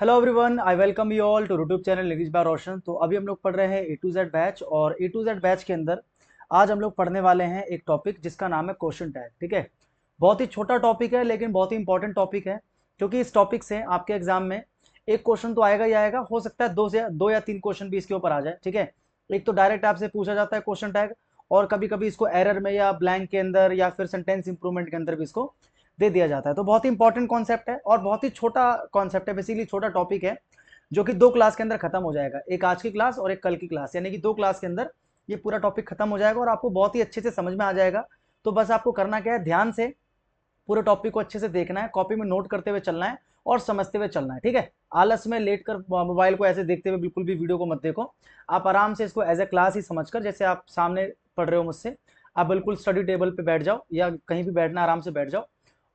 Hello everyone, I welcome you all to YouTube channel English by Roshan. तो अभी हम लोग पढ़ रहे हैं ए टू जेड बैच, और ए टू जेड बैच के अंदर आज हम लोग पढ़ने वाले हैं एक टॉपिक जिसका नाम है क्वेश्चन टैग। ठीक है, बहुत ही छोटा टॉपिक है लेकिन बहुत ही इंपॉर्टेंट टॉपिक है, क्योंकि इस टॉपिक से आपके एग्जाम में एक क्वेश्चन तो आएगा ही आएगा, हो सकता है दो या तीन क्वेश्चन भी इसके ऊपर आ जाए। ठीक है, एक तो डायरेक्ट आपसे पूछा जाता है क्वेश्चन टैग, और कभी कभी इसको एरर में या ब्लैंक के अंदर या फिर सेंटेंस इंप्रूवमेंट के अंदर भी इसको दे दिया जाता है। तो बहुत ही इंपॉर्टेंट कॉन्सेप्ट है और बहुत ही छोटा कॉन्सेप्ट है, बेसिकली छोटा टॉपिक है, जो कि 2 क्लास के अंदर खत्म हो जाएगा। एक आज की क्लास और एक कल की क्लास, यानी कि 2 क्लास के अंदर ये पूरा टॉपिक खत्म हो जाएगा और आपको बहुत ही अच्छे से समझ में आ जाएगा। तो बस आपको करना क्या है, ध्यान से पूरे टॉपिक को अच्छे से देखना है, कॉपी में नोट करते हुए चलना है और समझते हुए चलना है। ठीक है, आलस में लेट कर मोबाइल को ऐसे देखते हुए बिल्कुल भी वीडियो को मत देखो। आप आराम से इसको एज ए क्लास ही समझकर, जैसे आप सामने पढ़ रहे हो मुझसे, आप बिल्कुल स्टडी टेबल पे बैठ जाओ या कहीं भी बैठना, आराम से बैठ जाओ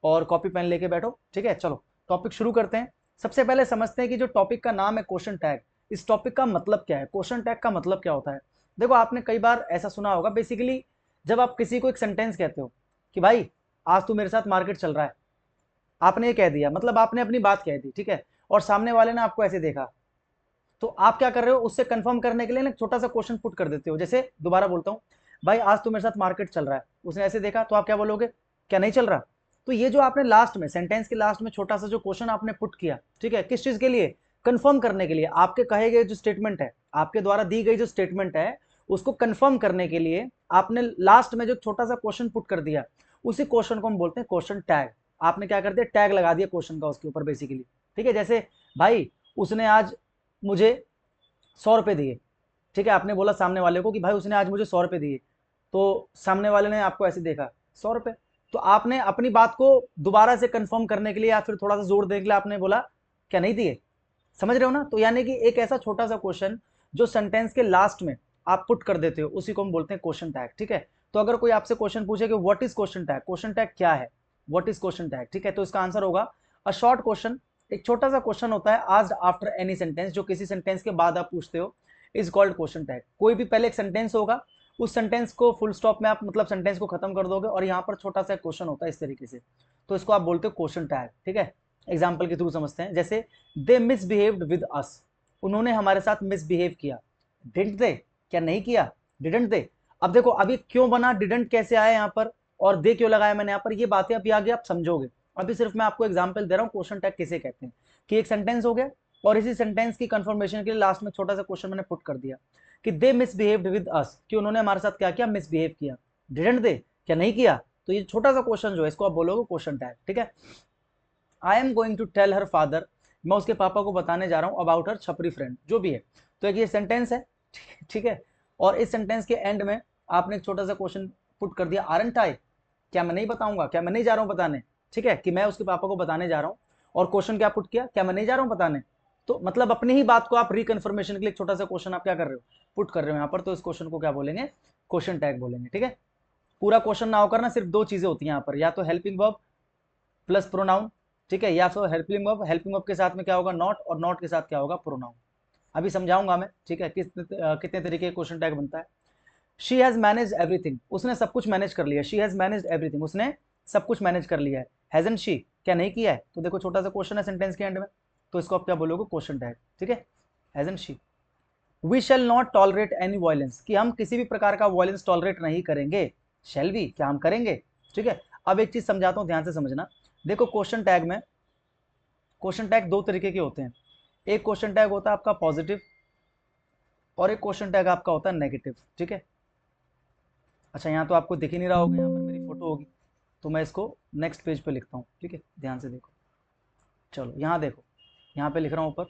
और कॉपी पेन लेके बैठो। ठीक है, चलो टॉपिक शुरू करते हैं। सबसे पहले समझते हैं कि जो टॉपिक का नाम है क्वेश्चन टैग, इस टॉपिक का मतलब क्या है, क्वेश्चन टैग का मतलब क्या होता है। देखो, आपने कई बार ऐसा सुना होगा, बेसिकली जब आप किसी को एक सेंटेंस कहते हो कि भाई आज तू मेरे साथ मार्केट चल रहा है, आपने ये कह दिया, मतलब आपने अपनी बात कह दी। ठीक है, और सामने वाले ने आपको ऐसे देखा, तो आप क्या कर रहे हो, उससे कंफर्म करने के लिए ना छोटा सा क्वेश्चन पुट कर देते हो। जैसे दोबारा बोलता हूँ, भाई आज तू मेरे साथ मार्केट चल रहा है, उसने ऐसे देखा तो आप क्या बोलोगे, क्या नहीं चल रहा। तो ये जो आपने लास्ट में, सेंटेंस के लास्ट में छोटा सा जो क्वेश्चन आपने पुट किया, ठीक है, किस चीज के लिए, कंफर्म करने के लिए। आपके कहे गए जो स्टेटमेंट है, आपके द्वारा दी गई जो स्टेटमेंट है, उसको कंफर्म करने के लिए आपने लास्ट में जो छोटा सा क्वेश्चन पुट कर दिया, उसी क्वेश्चन को हम बोलते हैं क्वेश्चन टैग। आपने क्या कर दिया, टैग लगा दिया क्वेश्चन का उसके ऊपर बेसिकली। ठीक है, जैसे भाई उसने आज मुझे 100 रुपए दिए। ठीक है, आपने बोला सामने वाले को कि भाई उसने आज मुझे 100 रुपए दिए, तो सामने वाले ने आपको ऐसे देखा 100 रुपए, तो आपने अपनी बात को दोबारा से कंफर्म करने के लिए या फिर थोड़ा सा जोर देने के लिए आपने बोला क्या नहीं दिए। समझ रहे हो ना। तो यानी कि एक ऐसा छोटा सा क्वेश्चन जो सेंटेंस के लास्ट में आप पुट कर देते हो, उसी को हम बोलते हैं क्वेश्चन टैग। ठीक है, तो अगर कोई आपसे क्वेश्चन पूछे कि what is question tag, question tag क्या है, व्हाट इज क्वेश्चन टैग, ठीक है, तो इसका आंसर होगा अ शॉर्ट क्वेश्चन। एक छोटा सा क्वेश्चन होता है आस्क्ड आफ्टर एनी सेंटेंस, जो किसी सेंटेंस के बाद आप पूछते हो, इज कॉल्ड क्वेश्चन टैग। कोई भी पहले एक सेंटेंस होगा, उस सेंटेंस को फुल स्टॉप में आप मतलब सेंटेंस को खत्म कर दोगे और यहाँ पर छोटा सा क्वेश्चन होता है इस तरीके से, तो इसको आप बोलते हो क्वेश्चन टैग। ठीक है, एग्जाम्पल के थ्रू समझते हैं। जैसे दे मिसबिहेव्ड विद अस, उन्होंने हमारे साथ मिसबिहेव किया। डिडंट दे, क्या नहीं किया, डिडंट दे। अब देखो अभी क्यों बना, डिडंट कैसे आया यहाँ पर और दे क्यों लगाया मैंने यहाँ पर, ये बातें अभी आगे आप समझोगे। अभी सिर्फ मैं आपको एग्जांपल दे रहा हूँ क्वेश्चन टैग किसे कहते हैं, कि एक सेंटेंस हो गया और इसी सेंटेंस की कंफर्मेशन के लिए लास्ट में छोटा सा क्वेश्चन मैंने पुट कर दिया कि दे मिसबिहेव्ड विद अस, कि उन्होंने हमारे साथ क्या किया, मिसबिहेव किया। डिडंट दे, क्या नहीं किया। तो ये छोटा सा क्वेश्चन जो है, इसको आप बोलोगे क्वेश्चन टैग। ठीक है, I am going to tell her father, मैं उसके पापा को बताने जा रहा हूं अबाउट हर छपरी फ्रेंड, जो भी है। तो एक ये सेंटेंस है, ठीक है, और इस सेंटेंस के एंड में आपने एक छोटा सा क्वेश्चन पुट कर दिया, आरंट आई, क्या मैं नहीं बताऊंगा, क्या मैं नहीं जा रहा हूं बताने। ठीक है, कि मैं उसके पापा को बताने जा रहा हूं, और क्वेश्चन क्या पुट किया, क्या मैं नहीं जा रहा हूं बताने। तो मतलब अपनी ही बात को आप रिकन्फर्मेशन के लिए छोटा सा क्वेश्चन आप क्या कर रहे हो, पुट कर रहे हो यहाँ पर। तो इस क्वेश्चन को क्या बोलेंगे, क्वेश्चन टैग बोलेंगे। ठीक है, पूरा क्वेश्चन ना होकर ना सिर्फ 2 चीजें होती हैं यहाँ पर, या तो हेल्पिंग वर्ब प्लस प्रोनाउन, ठीक है, या फिर हेल्पिंग वर्ब के साथ में क्या होगा, नॉट, और नॉट के साथ क्या होगा, प्रोनाउन। अभी समझाऊंगा मैं। ठीक है, कितने तरीके का क्वेश्चन टैग बनता है। शी हैज मैनेज एवरीथिंग, उसने सब कुछ मैनेज कर लिया, शी हैज मैनेज एवरीथिंग, उसने सब कुछ मैनेज कर लिया है। हैजन शी, क्या नहीं किया है। तो देखो छोटा सा क्वेश्चन है सेंटेंस के एंड में, तो इसको आप क्या बोलोगे, क्वेश्चन टैग। ठीक है, hasn't she. We shall not tolerate any violence, कि हम किसी भी प्रकार का वायलेंस टॉलरेट नहीं करेंगे। शैल वी, क्या हम करेंगे। ठीक है, अब एक चीज समझाता हूं, ध्यान से समझना। देखो क्वेश्चन टैग में, क्वेश्चन टैग 2 तरीके के होते हैं। एक क्वेश्चन टैग होता है आपका पॉजिटिव, और एक क्वेश्चन टैग आपका होता है नेगेटिव। ठीक है, अच्छा यहाँ तो आपको दिख ही नहीं रहा होगा, यहाँ पर मेरी फोटो होगी, तो मैं इसको नेक्स्ट पेज पे लिखता हूँ। ठीक है, ध्यान से देखो, चलो यहाँ देखो, यहाँ पे लिख रहा हूँ ऊपर।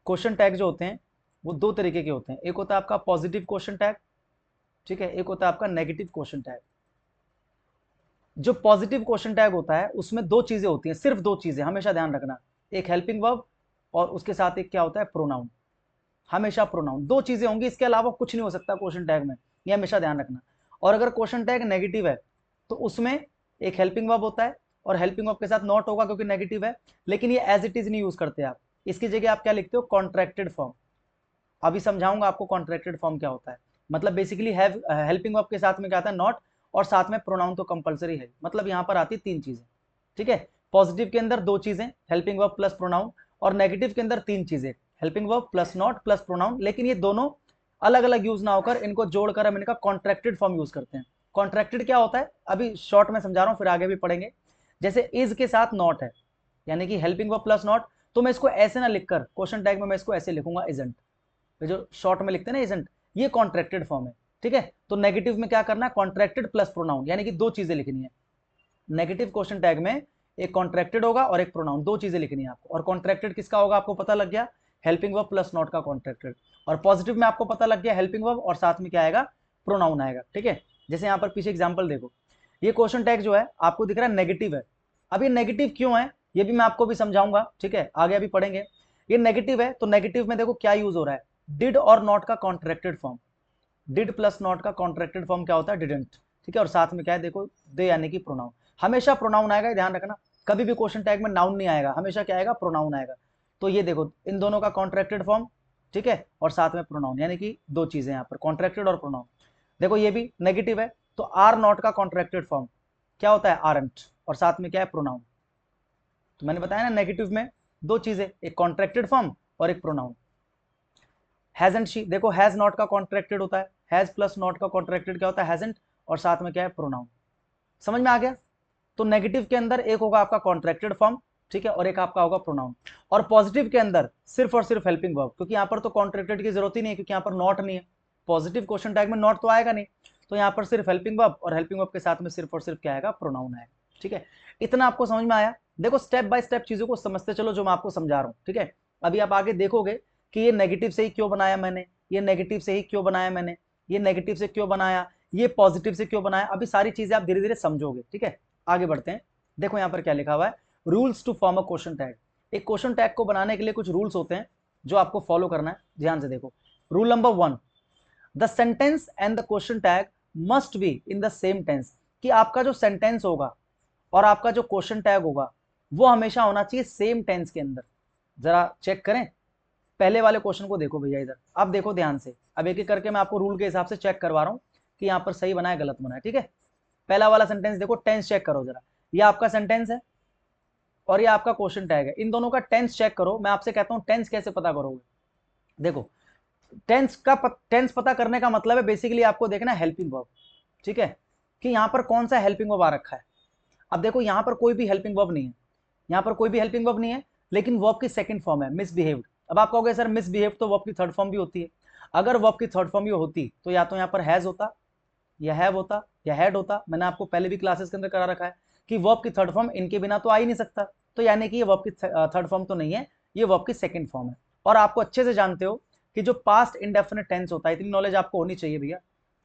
क्वेश्चन टैग जो होते हैं वो 2 तरीके के होते हैं, एक होता है आपका पॉजिटिव क्वेश्चन टैग, ठीक है, एक होता है आपका नेगेटिव क्वेश्चन टैग। जो पॉजिटिव क्वेश्चन टैग होता है उसमें 2 चीजें होती हैं, सिर्फ 2 चीजें, हमेशा ध्यान रखना। एक हेल्पिंग वर्ब, और उसके साथ एक क्या होता है, प्रोनाउन। हमेशा प्रोनाउन, 2 चीजें होंगी, इसके अलावा कुछ नहीं हो सकता क्वेश्चन टैग में, ये हमेशा ध्यान रखना। और अगर क्वेश्चन टैग नेगेटिव है तो उसमें एक हेल्पिंग वर्ब होता है, और हेल्पिंग वर्ब के साथ नॉट होगा क्योंकि नेगेटिव है, लेकिन ये एज इट इज नहीं यूज करते आप, इसकी जगह आप क्या लिखते हो, कॉन्ट्रैक्टेड फॉर्म। अभी समझाऊंगा आपको कॉन्ट्रैक्टेड फॉर्म क्या होता है। मतलब बेसिकली हैव, हेल्पिंग वर्ब के साथ में क्या आता है, नॉट, और साथ में प्रोनाउन तो कंपलसरी है। मतलब यहाँ पर आती 3 चीजें। ठीक है, पॉजिटिव के अंदर 2 चीजें, हेल्पिंग वर्ब प्लस प्रोनाउन, और नेगेटिव के अंदर तीन चीजें, helping verb plus not plus pronoun, लेकिन ये दोनों अलग अलग यूज ना होकर इनको जोड़कर हम इनका कॉन्ट्रैक्टेड फॉर्म यूज करते हैं। कॉन्ट्रैक्टेड क्या होता है अभी शॉर्ट में समझा रहा हूं, फिर आगे भी पढ़ेंगे। जैसे इज के साथ नॉट है, यानी कि हेल्पिंग वर्ब प्लस नॉट, तो मैं इसको ऐसे ना लिखकर क्वेश्चन टैग में मैं इसको ऐसे लिखूंगा इजंट, जो शॉर्ट में लिखते हैं ना इजंट, ये कॉन्ट्रैक्टेड फॉर्म है। ठीक है, तो नेगेटिव में क्या करना है, कॉन्ट्रैक्टेड प्लस प्रोनाउन, यानी कि दो चीजें लिखनी है। नेगेटिव क्वेश्चन टैग में एक कॉन्ट्रैक्टेड होगा और एक प्रोनाउन, दो चीजें लिखनी है आपको। और कॉन्ट्रैक्टेड किसका होगा आपको पता लग गया, हेल्पिंग वर्ब प्लस नॉट का कॉन्ट्रैक्टेड। और पॉजिटिव में आपको पता लग गया हेल्पिंग वर्ब और साथ में क्या आएगा, प्रोनाउन आएगा। ठीक है, जैसे यहाँ पर पीछे एग्जाम्पल देखो, ये क्वेश्चन टैग जो है आपको दिख रहा है नेगेटिव है। अब ये नेगेटिव क्यों है ये भी मैं आपको भी समझाऊंगा। ठीक है, आगे अभी पढ़ेंगे। ये नेगेटिव है तो नेगेटिव में देखो क्या यूज हो रहा है, डिड और नॉट का contracted form. Did plus not का कॉन्ट्रैक्टेड फॉर्म क्या होता है, डिडंट। ठीक है, और साथ में क्या है देखो, दे यानी कि प्रोनाउन। हमेशा प्रोनाउन आएगा, ध्यान रखना, कभी भी क्वेश्चन टैग में नाउन नहीं आएगा, हमेशा क्या आएगा, प्रोनाउन आएगा। तो ये देखो इन दोनों का कॉन्ट्रैक्टेड फॉर्म, ठीक है, और साथ में प्रोनाउन, यानी कि दो चीजें यहाँ पर, कॉन्ट्रैक्टेड और प्रोनाउन। देखो ये भी नेगेटिव है तो आर नॉट का कॉन्ट्रैक्टेड फॉर्म क्या होता है, आरंट, और साथ में क्या है, प्रोनाउन। तो मैंने बताया ना नेगेटिव में दो चीजें, एक कॉन्ट्रैक्टेड फॉर्म और एक प्रोनाउन। हैजंट शी, देखो हैज नॉट का कॉन्ट्रैक्टेड होता है, हैज प्लस नॉट का कॉन्ट्रैक्टेड क्या होता है, हैजंट, और साथ में क्या है, प्रोनाउन। समझ में आ गया। तो नेगेटिव के अंदर एक होगा आपका कॉन्ट्रैक्टेड फॉर्म, ठीक है, और एक आपका होगा प्रोनाउन। और पॉजिटिव के अंदर सिर्फ और सिर्फ हेल्पिंग वर्ब, क्योंकि यहाँ पर तो कॉन्ट्रैक्टेड की जरूरत ही नहीं है, क्योंकि यहाँ पर नॉट नहीं है। पॉजिटिव क्वेश्चन टैग में नॉट तो आएगा नहीं, तो यहाँ पर सिर्फ हेल्पिंग वर्ब, और हेल्पिंग वर्ब के साथ में सिर्फ और सिर्फ क्या आएगा, प्रोनाउन आएगा। ठीक है, इतना आपको समझ में आया। देखो स्टेप बाय स्टेप चीजों को समझते चलो जो मैं आपको समझा रहा हूँ। ठीक है, अभी आप आगे देखोगे कि ये नेगेटिव से ही क्यों बनाया मैंने, ये नेगेटिव से ही क्यों बनाया मैंने, ये नेगेटिव से क्यों बनाया, ये पॉजिटिव से क्यों बनाया, अभी सारी चीजें आप धीरे धीरे समझोगे। ठीक है, आगे बढ़ते हैं। देखो यहाँ पर क्या लिखा हुआ है, rules to form a question tag. एक क्वेश्चन टैग को बनाने के लिए कुछ रूल्स होते हैं जो आपको फॉलो करना है, ध्यान से देखो। Rule number 1, the sentence and the question tag must be in the same tense, कि आपका जो सेंटेंस होगा और आपका जो क्वेश्चन टैग होगा वो हमेशा होना चाहिए सेम टेंस के अंदर। जरा चेक करें, पहले वाले क्वेश्चन को देखो भैया इधर, अब देखो ध्यान से, अब एक एक करके मैं आपको रूल के हिसाब से चेक करवा रहा हूं कि यहाँ पर सही बना है गलत बना है। ठीक है, पहला वाला सेंटेंस देखो, टेंस चेक करो जरा, ये आपका सेंटेंस है और ये आपका क्वेश्चन टैग है, इन दोनों का टेंस चेक करो। मैं आपसे कहता हूं टेंस कैसे पता करोगे, देखो टेंस पता करने का मतलब है बेसिकली आपको देखना है हेल्पिंग वर्ब। ठीक है, कि यहाँ पर कौन सा हेल्पिंग वर्ब आ रखा है। अब देखो यहाँ पर कोई भी हेल्पिंग वर्ब नहीं है, यहाँ पर कोई भी हेल्पिंग वर्ब नहीं है, लेकिन वर्ब की सेकंड फॉर्म है मिसबिहेव्ड। अब आप कहोगे सर मिसबिहेव तो वर्ब की थर्ड फॉर्म भी होती है। अगर वर्ब की थर्ड फॉर्म ये होती तो या तो यहाँ पर हैज होता, या हैव होता, या हैड होता। मैंने आपको पहले भी क्लासेस के अंदर करा रखा है कि वर्ब की थर्ड फॉर्म इनके बिना तो आ ही नहीं सकता, तो यानी कि ये वर्ब की थर्ड फॉर्म तो नहीं है, ये वर्ब की सेकंड फॉर्म है। और आपको अच्छे से जानते हो कि जो पास्ट इंडेफिनिट टेंस होता है, इतनी नॉलेज आपको होनी चाहिए भैया,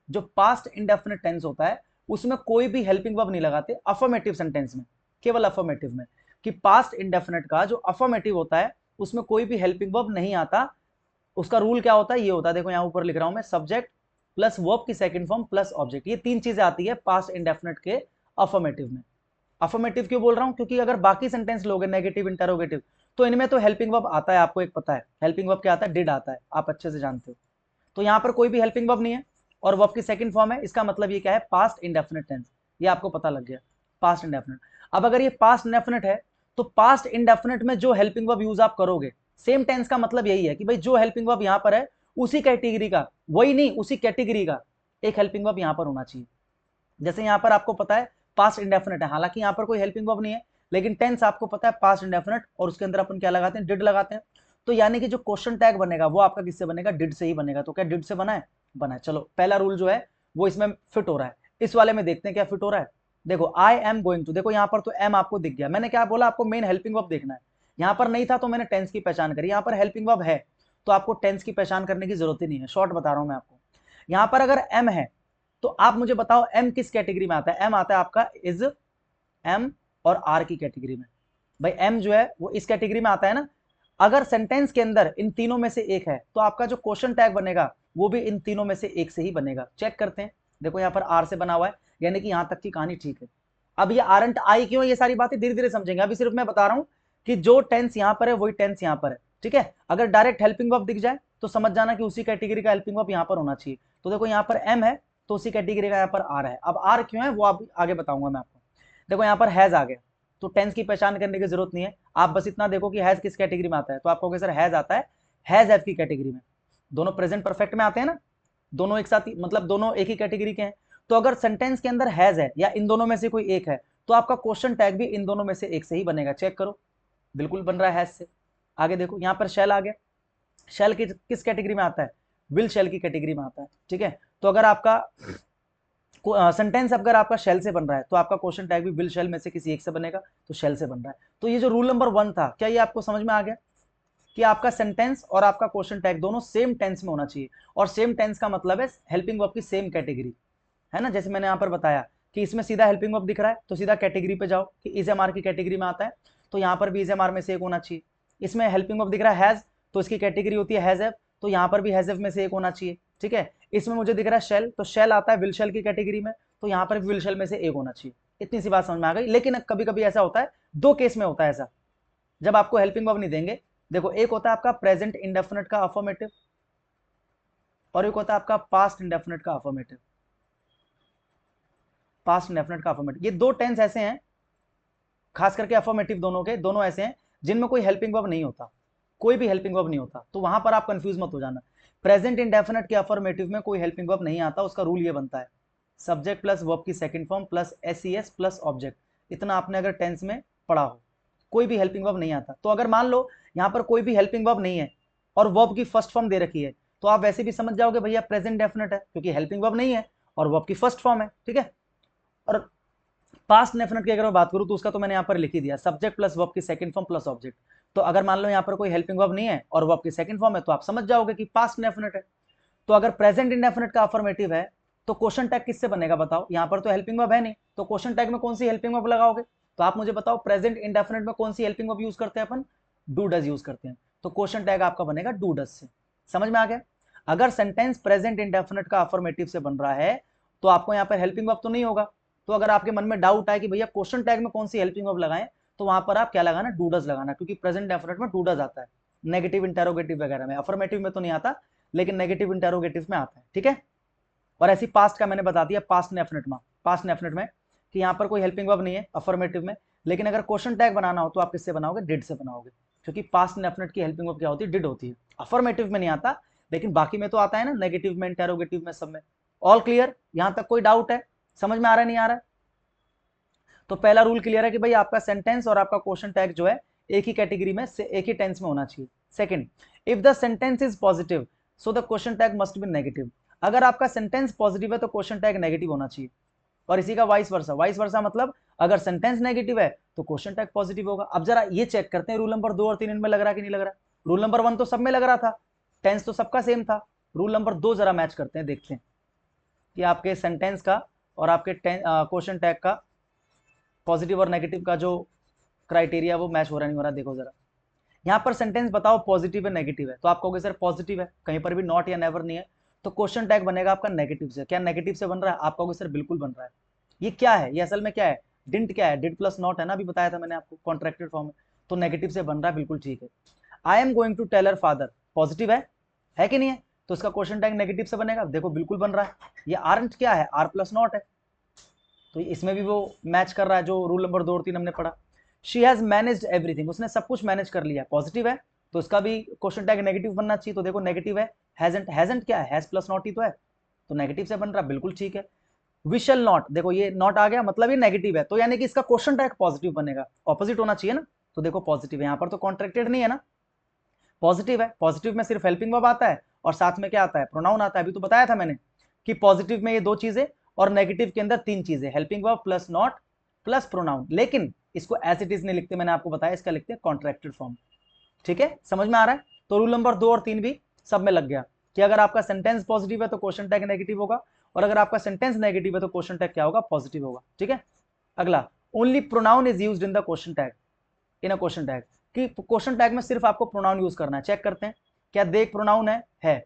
जो पास्ट इंडेफिनिट टेंस होता है उसमें कोई भी हेल्पिंग वर्ब नहीं लगाते अफर्मेटिव सेंटेंस में, केवल अफर्मेटिव में। कि पास्ट इंडेफिनिट का जो अफर्मेटिव होता है उसमें कोई भी हेल्पिंग वर्ब नहीं आता। उसका रूल क्या होता है, ये होता है, देखो यहाँ ऊपर लिख रहा हूं मैं, सब्जेक्ट प्लस वर्ब की सेकंड फॉर्म प्लस ऑब्जेक्ट, ये तीन चीजें आती है पास्ट इंडेफिनिट के अफर्मेटिव में। अफर्मेटिव क्यों बोल रहा हूं, क्योंकि अगर बाकी सेंटेंस लोगे नेगेटिव इंटरोगेटिव तो इनमें तो हेल्पिंग वर्ब आता है, आपको एक पता है हेल्पिंग वर्ब क्या आता है, डिड आता है, आप अच्छे से जानते हो। तो यहाँ पर कोई भी हेल्पिंग वर्ब नहीं है और वर्ब की सेकंड फॉर्म है, इसका मतलब ये क्या है, पास्ट इंडेफिनिट टेंस, ये आपको पता लग गया, पास्ट इंडेफिनिट। अब अगर ये पास्ट इंडेफिनिट है तो पास्ट इंडेफिनिट में जो हेल्पिंग वर्ब यूज आप करोगे, सेम टेंस का मतलब यही है कि भाई जो हेल्पिंग वर्ब यहाँ पर है उसी कैटेगरी का, वही नहीं उसी कैटेगरी का एक हेल्पिंग वर्ब यहाँ पर होना चाहिए। जैसे यहाँ पर आपको पता है पास्ट इंडेफिनिट है, हालांकि यहाँ पर कोई हेल्पिंग वर्ब नहीं है, लेकिन टेंस आपको पता है पास्ट इंडेफिनिट, और उसके अंदर अपन क्या लगाते हैं, डिड लगाते हैं। तो यानी कि जो क्वेश्चन टैग बनेगा वो आपका किससे बनेगा, डिड से ही बनेगा। तो क्या डिड से बना है। चलो पहला रूल जो है वो इसमें फिट हो रहा है, इस वाले में देखते हैं क्या फिट हो रहा है। देखो आई एम गोइंग टू, देखो यहाँ पर तो एम आपको दिख गया, मैंने क्या बोला आपको मेन हेल्पिंग वर्ब देखना है, यहाँ पर नहीं था तो मैंने टेंस की पहचान करी, यहाँ पर हेल्पिंग वर्ब है तो आपको टेंस की पहचान करने की जरूरत ही नहीं है, शॉर्ट बता रहा हूं मैं आपको। यहाँ पर अगर एम है तो आप मुझे बताओ एम किस कैटेगरी में आता है, एम आता है आपका इज, एम और आर की कैटेगरी में। भाई एम जो है वो इस कैटेगरी में आता है ना। अगर सेंटेंस के अंदर इन तीनों में से एक है तो आपका जो क्वेश्चन टैग बनेगा वो भी इन तीनों में से एक से ही बनेगा। चेक करते हैं, देखो यहाँ पर आर से बना हुआ है, यानी कि यहां तक की कहानी ठीक है। अब ये आरंट आई क्यों, ये सारी बातें धीरे धीरे समझेंगे, अभी सिर्फ मैं बता रहा हूं कि जो टेंस यहां पर है वही टेंस यहां पर है। ठीक है, अगर डायरेक्ट हेल्पिंग वर्ब दिख जाए तो समझ जाना कि उसी कैटेगरी का हेल्पिंग वर्ब यहां पर होना चाहिए। तो देखो यहाँ पर एम है तो उसी कैटेगरी का यहाँ पर आर है। अब आर क्यों है वो आप आगे बताऊंगा मैं आपको। देखो यहाँ पर हैज आ गया तो टेंस की पहचान करने की जरूरत नहीं है, आप बस इतना देखो कि हैज किस कैटेगरी में आता है, तो आप कहोगे सर हैज आता है, हैज हैव की कैटेगरी में। दोनों प्रेजेंट परफेक्ट में आते हैं ना, दोनों एक साथ, मतलब दोनों एक ही कैटेगरी के हैं। तो अगर सेंटेंस के अंदर हैज है या इन दोनों में से कोई एक है, तो आपका क्वेश्चन टैग भी इन दोनों में से एक से ही बनेगा। चेक करो, बिल्कुल बन रहा है हैज से। आगे देखो, यहां पर शेल आ गया, शेल किस कैटेगरी में आता है, विल शेल की कैटेगरी में आता है। ठीक है, तो अगर आपका सेंटेंस अगर आपका शेल से बन रहा है, तो आपका क्वेश्चन टैग भी विल शेल में से किसी एक से बनेगा, तो शेल से बन रहा है। तो ये जो रूल नंबर 1 था, क्या ये आपको समझ में आ गया कि आपका सेंटेंस और आपका क्वेश्चन टैग दोनों सेम टेंस में होना चाहिए, और सेम टेंस का मतलब है हेल्पिंग वर्ब की सेम कैटेगरी, है ना। जैसे मैंने यहां पर बताया कि इसमें सीधा हेल्पिंग वर्ब दिख रहा है, तो सीधा कैटेगरी पे जाओ कि इज एम आर की कैटेगरी में आता है, तो यहां पर भी इज एम आर में से एक होना चाहिए। इसमें हेल्पिंग वर्ब दिख रहा है हैज, तो इसकी कैटेगरी होती है हैज हैव, तो यहां पर भी हैज हैव में से एक होना चाहिए। ठीक है, इसमें मुझे दिख रहा है शेल, तो शेल आता है विल शेल की कैटेगरी में, तो यहां पर भी विल शेल में से एक होना चाहिए। इतनी सी बात समझ में आ गई। लेकिन कभी कभी ऐसा होता है, दो केस में होता है ऐसा, जब आपको हेल्पिंग वर्ब नहीं देंगे। देखो, एक होता है आपका प्रेजेंट इंडेफिनिट का अफर्मेटिव, और एक होता है आपका पास्ट इंडेफिनिट का अफर्मेटिव। पास्ट इंडेफिनिट का अफर्मेटिव, ये दो टेंस ऐसे हैं, खास करके अफर्मेटिव दोनों के दोनों ऐसे हैं जिनमें कोई हेल्पिंग वर्ब नहीं होता, कोई भी हेल्पिंग वर्ब नहीं होता। तो वहां पर आप कंफ्यूज मत हो जाना। प्रेजेंट इंडेफिनिट के अफर्मेटिव में कोई हेल्पिंग वर्ब नहीं आता, उसका रूल ये बनता है सब्जेक्ट प्लस वर्ब की second form plus SES plus object. इतना आपने अगर टेंस में पढ़ा हो, कोई भी हेल्पिंग वर्ब नहीं आता। तो अगर मान लो यहां पर कोई भी हेल्पिंग वर्ब नहीं है और वर्ब की फर्स्ट फॉर्म दे रखी है, तो आप वैसे भी समझ जाओगे भैया प्रेजेंट डेफिनेट है, क्योंकि हेल्पिंग वर्ब नहीं है और वर्ब की फर्स्ट फॉर्म है। ठीक है, और पास्ट डेफिनेट की अगर मैं बात करूं, तो उसका तो मैंने यहां पर लिख ही दिया, सब्जेक्ट प्लस वर्ब की सेकंड फॉर्म प्लस ऑब्जेक्ट। तो अगर मान लो यहां पर कोई हेल्पिंग वर्ब नहीं है और वर्ब की सेकंड फॉर्म है, तो आप समझ जाओगे कि पास्ट डेफिनेट है। तो अगर प्रेजेंट इंडेफिनेट का अफर्मेटिव है, तो क्वेश्चन टैग किससे बनेगा बताओ। यहां पर तो हेल्पिंग वर्ब है नहीं, तो क्वेश्चन टैग में कौन सी हेल्पिंग वर्ब लगाओगे। तो आप मुझे बताओ, प्रेजेंट इंडेफिनेट में कौन सी हेल्पिंग वर्ब यूज करते हैं अपन, डू डज यूज करते हैं। तो क्वेश्चन टैग आपका बनेगा डू डज से। समझ में आ गया। अगर सेंटेंस प्रेजेंट इंडेफिनेट का अफर्मेटिव से बन रहा है, तो आपको यहां पर हेल्पिंग वर्ब तो नहीं होगा। तो अगर आपके मन में डाउट आए कि भैया क्वेश्चन टैग में कौन सी हेल्पिंग वर्ब लगाएं, तो वहां पर आप क्या लगाना, डू डज लगाना, क्योंकि प्रेजेंट डेफिनेट में डू डज आता है, नेगेटिव इंटेरोगेटिव वगैरह में। अफर्मेटिव में तो नहीं आता, लेकिन नेगेटिव इंटेरोगेटिव में आता है। ठीक है, और ऐसी पास्ट का मैंने बता दिया, पास्ट डेफिनेट में, पास्ट डेफिनेट में कि यहां पर कोई हेल्पिंग वर्ब नहीं है अफर्मेटिव में। लेकिन अगर क्वेश्चन टैग बनाना हो, तो आप किससे बनाओगे, डिड से बनाओगे, क्योंकि पास्ट डेफिनेट की हेल्पिंग वर्ब क्या होती है, डिड होती है। अफर्मेटिव में नहीं आता, लेकिन बाकी में तो आता है ना, नेगेटिव में, इंटेरोगेटिव में, सब में। ऑल क्लियर, यहां तक कोई डाउट है, समझ में आ रहा है नहीं आ रहा है। तो पहला रूल क्लियर है कि भाई आपका सेंटेंस और आपका क्वेश्चन टैग जो है एक ही कैटेगरी में से एक ही टेंस में होना चाहिए। Second, if the sentence is positive so the question tag must B negative. अगर आपका सेंटेंस पॉजिटिव है, तो क्वेश्चन टैग नेगेटिव होना चाहिए। और इसी का वाइस वर्सा, वाइस वर्सा मतलब अगर सेंटेंस नेगेटिव है, तो क्वेश्चन टैग पॉजिटिव होगा। अब जरा ये चेक करते हैं, रूल नंबर 2 और 3 इनमें लग रहा है कि नहीं लग रहा। रूल नंबर 1 तो सब में लग रहा था, टेंस तो सबका सेम था। रूल नंबर 2 जरा मैच करते हैं, देखते हैं कि आपके सेंटेंस का और आपके क्वेश्चन टैग का पॉजिटिव और नेगेटिव का जो क्राइटेरिया वो मैच हो रहा नहीं हो रहा। देखो जरा, यहाँ पर सेंटेंस बताओ पॉजिटिव है नेगेटिव है, तो आप कहोगे सर पॉजिटिव है, कहीं पर भी नॉट या नेवर नहीं है, तो क्वेश्चन टैग बनेगा आपका नेगेटिव से। क्या नेगेटिव से बन रहा है, आप कहोगे सर बिल्कुल बन रहा है। ये क्या है, ये असल में क्या है, डिंट क्या है, डिड प्लस नॉट है ना, अभी बताया था मैंने आपको, कॉन्ट्रैक्टेड फॉर्म है, तो नेगेटिव से बन रहा है, बिल्कुल ठीक है। I am going to tell her father, positive है कि नहीं है, तो इसका क्वेश्चन टैग नेगेटिव से बनेगा, देखो बिल्कुल बन रहा है। ये आरंट क्या है, आर प्लस नॉट है, तो इसमें भी वो मैच कर रहा है जो रूल नंबर 2 और 3 हमने पढ़ा। शी हैज मैनेज्ड एवरीथिंग, उसने सब कुछ मैनेज कर लिया, पॉजिटिव है, तो इसका भी क्वेश्चन टैग नेगेटिव बनना चाहिए। तो देखो नेगेटिव है, हैजंट, हैजंट क्या है, हैज प्लस नॉट ही तो है, तो नेगेटिव से बन रहा, बिल्कुल ठीक है। वी शैल नॉट, देखो ये नॉट आ गया, मतलब ये नेगेटिव है, तो यानी कि इसका क्वेश्चन टैग पॉजिटिव बनेगा, ऑपोजिट होना चाहिए ना। तो देखो पॉजिटिव है, यहाँ पर तो कॉन्ट्रैक्टेड नहीं है ना, पॉजिटिव है। पॉजिटिव में सिर्फ हेल्पिंग वर्ब आता है और साथ में क्या आता है, प्रोनाउन आता है। अभी तो बताया था मैंने कि पॉजिटिव में ये दो चीजें और नेगेटिव के अंदर तीन चीजें, helping verb plus not plus pronoun. लेकिन इसको एज इट इज नहीं लिखते, मैंने आपको बताया, इसका लिखते हैं कॉन्ट्रैक्टेड फॉर्म। ठीक है, समझ में आ रहा है। तो रूल नंबर 2 और 3 भी सब में लग गया कि अगर आपका सेंटेंस पॉजिटिव है तो क्वेश्चन टैग नेगेटिव होगा, और अगर आपका सेंटेंस नेगेटिव है तो क्वेश्चन टैग क्या होगा, पॉजिटिव होगा। ठीक है, अगला, only pronoun is used in the question tag, in a question tag, कि क्वेश्चन टैग में सिर्फ आपको प्रोनाउन यूज करना है। चेक करते हैं, क्या दे एक प्रोनाउन है,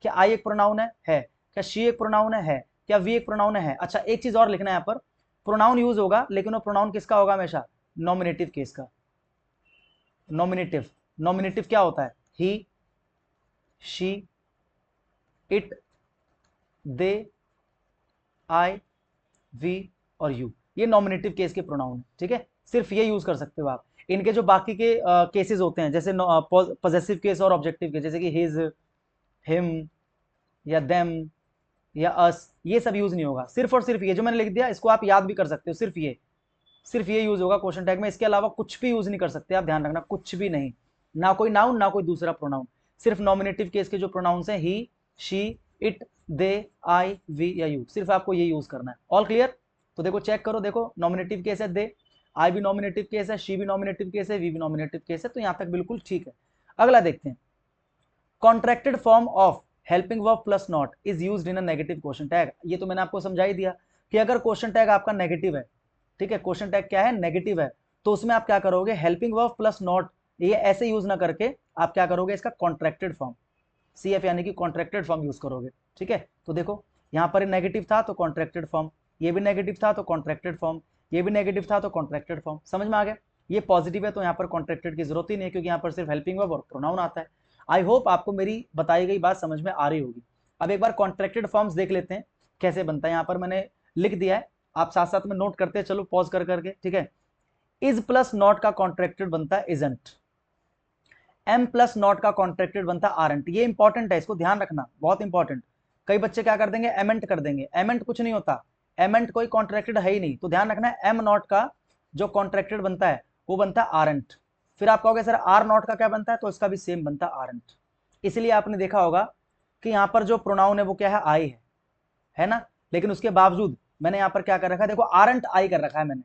क्या आई एक प्रोनाउन है, क्या शी एक प्रोनाउन है, क्या वी एक प्रोनाउन है। अच्छा, एक चीज और लिखना है यहाँ पर, प्रोनाउन यूज होगा, लेकिन वो प्रोनाउन किसका होगा, हमेशा नॉमिनेटिव केस का। नॉमिनेटिव, नॉमिनेटिव क्या होता है, he, she, it, they, I, we और यू, ये नॉमिनेटिव केस के प्रोनाउन है। ठीक है, सिर्फ ये यूज कर सकते हो आप। इनके जो बाकी के केसेस होते हैं, जैसे पॉजेसिव केस और ऑब्जेक्टिव केस, जैसे कि हिज, हिम या देम या अस, ये सब यूज नहीं होगा। सिर्फ और सिर्फ ये जो मैंने लिख दिया, इसको आप याद भी कर सकते हो, सिर्फ ये यूज होगा क्वेश्चन टैग में। इसके अलावा कुछ भी यूज नहीं कर सकते आप, ध्यान रखना, कुछ भी नहीं, ना कोई नाउन ना कोई दूसरा प्रोनाउन। सिर्फ नॉमिनेटिव केस के जो प्रोनाउंस हैं, he, she, it, they, I, we या यू, सिर्फ आपको ये यूज करना है। All clear? तो देखो चेक करो, देखो नॉमिनेटिव केस है दे, आई भी नॉमिनेटिव केस है, शी भी नॉमिनेटिव केस है, वी भी नॉमिनेटिव केस है, तो यहां तक बिल्कुल ठीक है। अगला देखते हैं, contracted form of helping verb plus not is used in a negative question tag. ये तो मैंने आपको समझा ही दिया कि अगर क्वेश्चन टैग आपका नेगेटिव है, ठीक है, क्वेश्चन टैग क्या है, नेगेटिव है, तो उसमें आप क्या करोगे, हेल्पिंग वर्ब प्लस नॉट, ये ऐसे यूज ना करके आप क्या करोगे, इसका कॉन्ट्रैक्टेड फॉर्म, CF यानी कि कॉन्ट्रैक्टेड फॉर्म यूज करोगे। ठीक है, तो देखो यहां पर नेगेटिव था तो कॉन्ट्रैक्टेड फॉर्म, ये भी नेगेटिव था तो कॉन्ट्रैक्टेड फॉर्म, ये भी नेगेटिव था तो कॉन्ट्रैक्टेड फॉर्म। समझ में आ गया? ये पॉजिटिव है तो यहाँ पर कॉन्ट्रैक्टेड की जरूरत ही नहीं है, क्योंकि यहाँ पर सिर्फ हेल्पिंग वर्ब और प्रोनाउन आता है। आई होप आपको मेरी बताई गई बात समझ में आ रही होगी। अब एक बार कॉन्ट्रैक्टेड फॉर्म्स देख लेते हैं कैसे बनता है। यहाँ पर मैंने लिख दिया है, आप साथ साथ में नोट करते हैं, चलो पॉज कर करके। ठीक है, इज प्लस नॉट का कॉन्ट्रैक्टेड बनता है इजंट, एम प्लस नॉट का कॉन्ट्रैक्टेड बनता है आरंट। ये इंपॉर्टेंट है, इसको ध्यान रखना, बहुत इंपॉर्टेंट। कई बच्चे क्या कर देंगे, एमेंट कर देंगे, एमेंट कुछ नहीं होता, एमेंट कोई कॉन्ट्रैक्टेड है ही नहीं। तो ध्यान रखना है, एम नॉट का जो कॉन्ट्रैक्टेड बनता है वो बनता है आरंट। फिर आप कहोगे सर आर नॉट का क्या बनता है, तो इसका भी सेम बनता है आरंट। इसलिए आपने देखा होगा कि यहाँ पर जो प्रोनाउन है वो क्या है, आई है ना, लेकिन उसके बावजूद मैंने यहाँ पर क्या कर रखा है, देखो आरंट आई कर रखा है मैंने।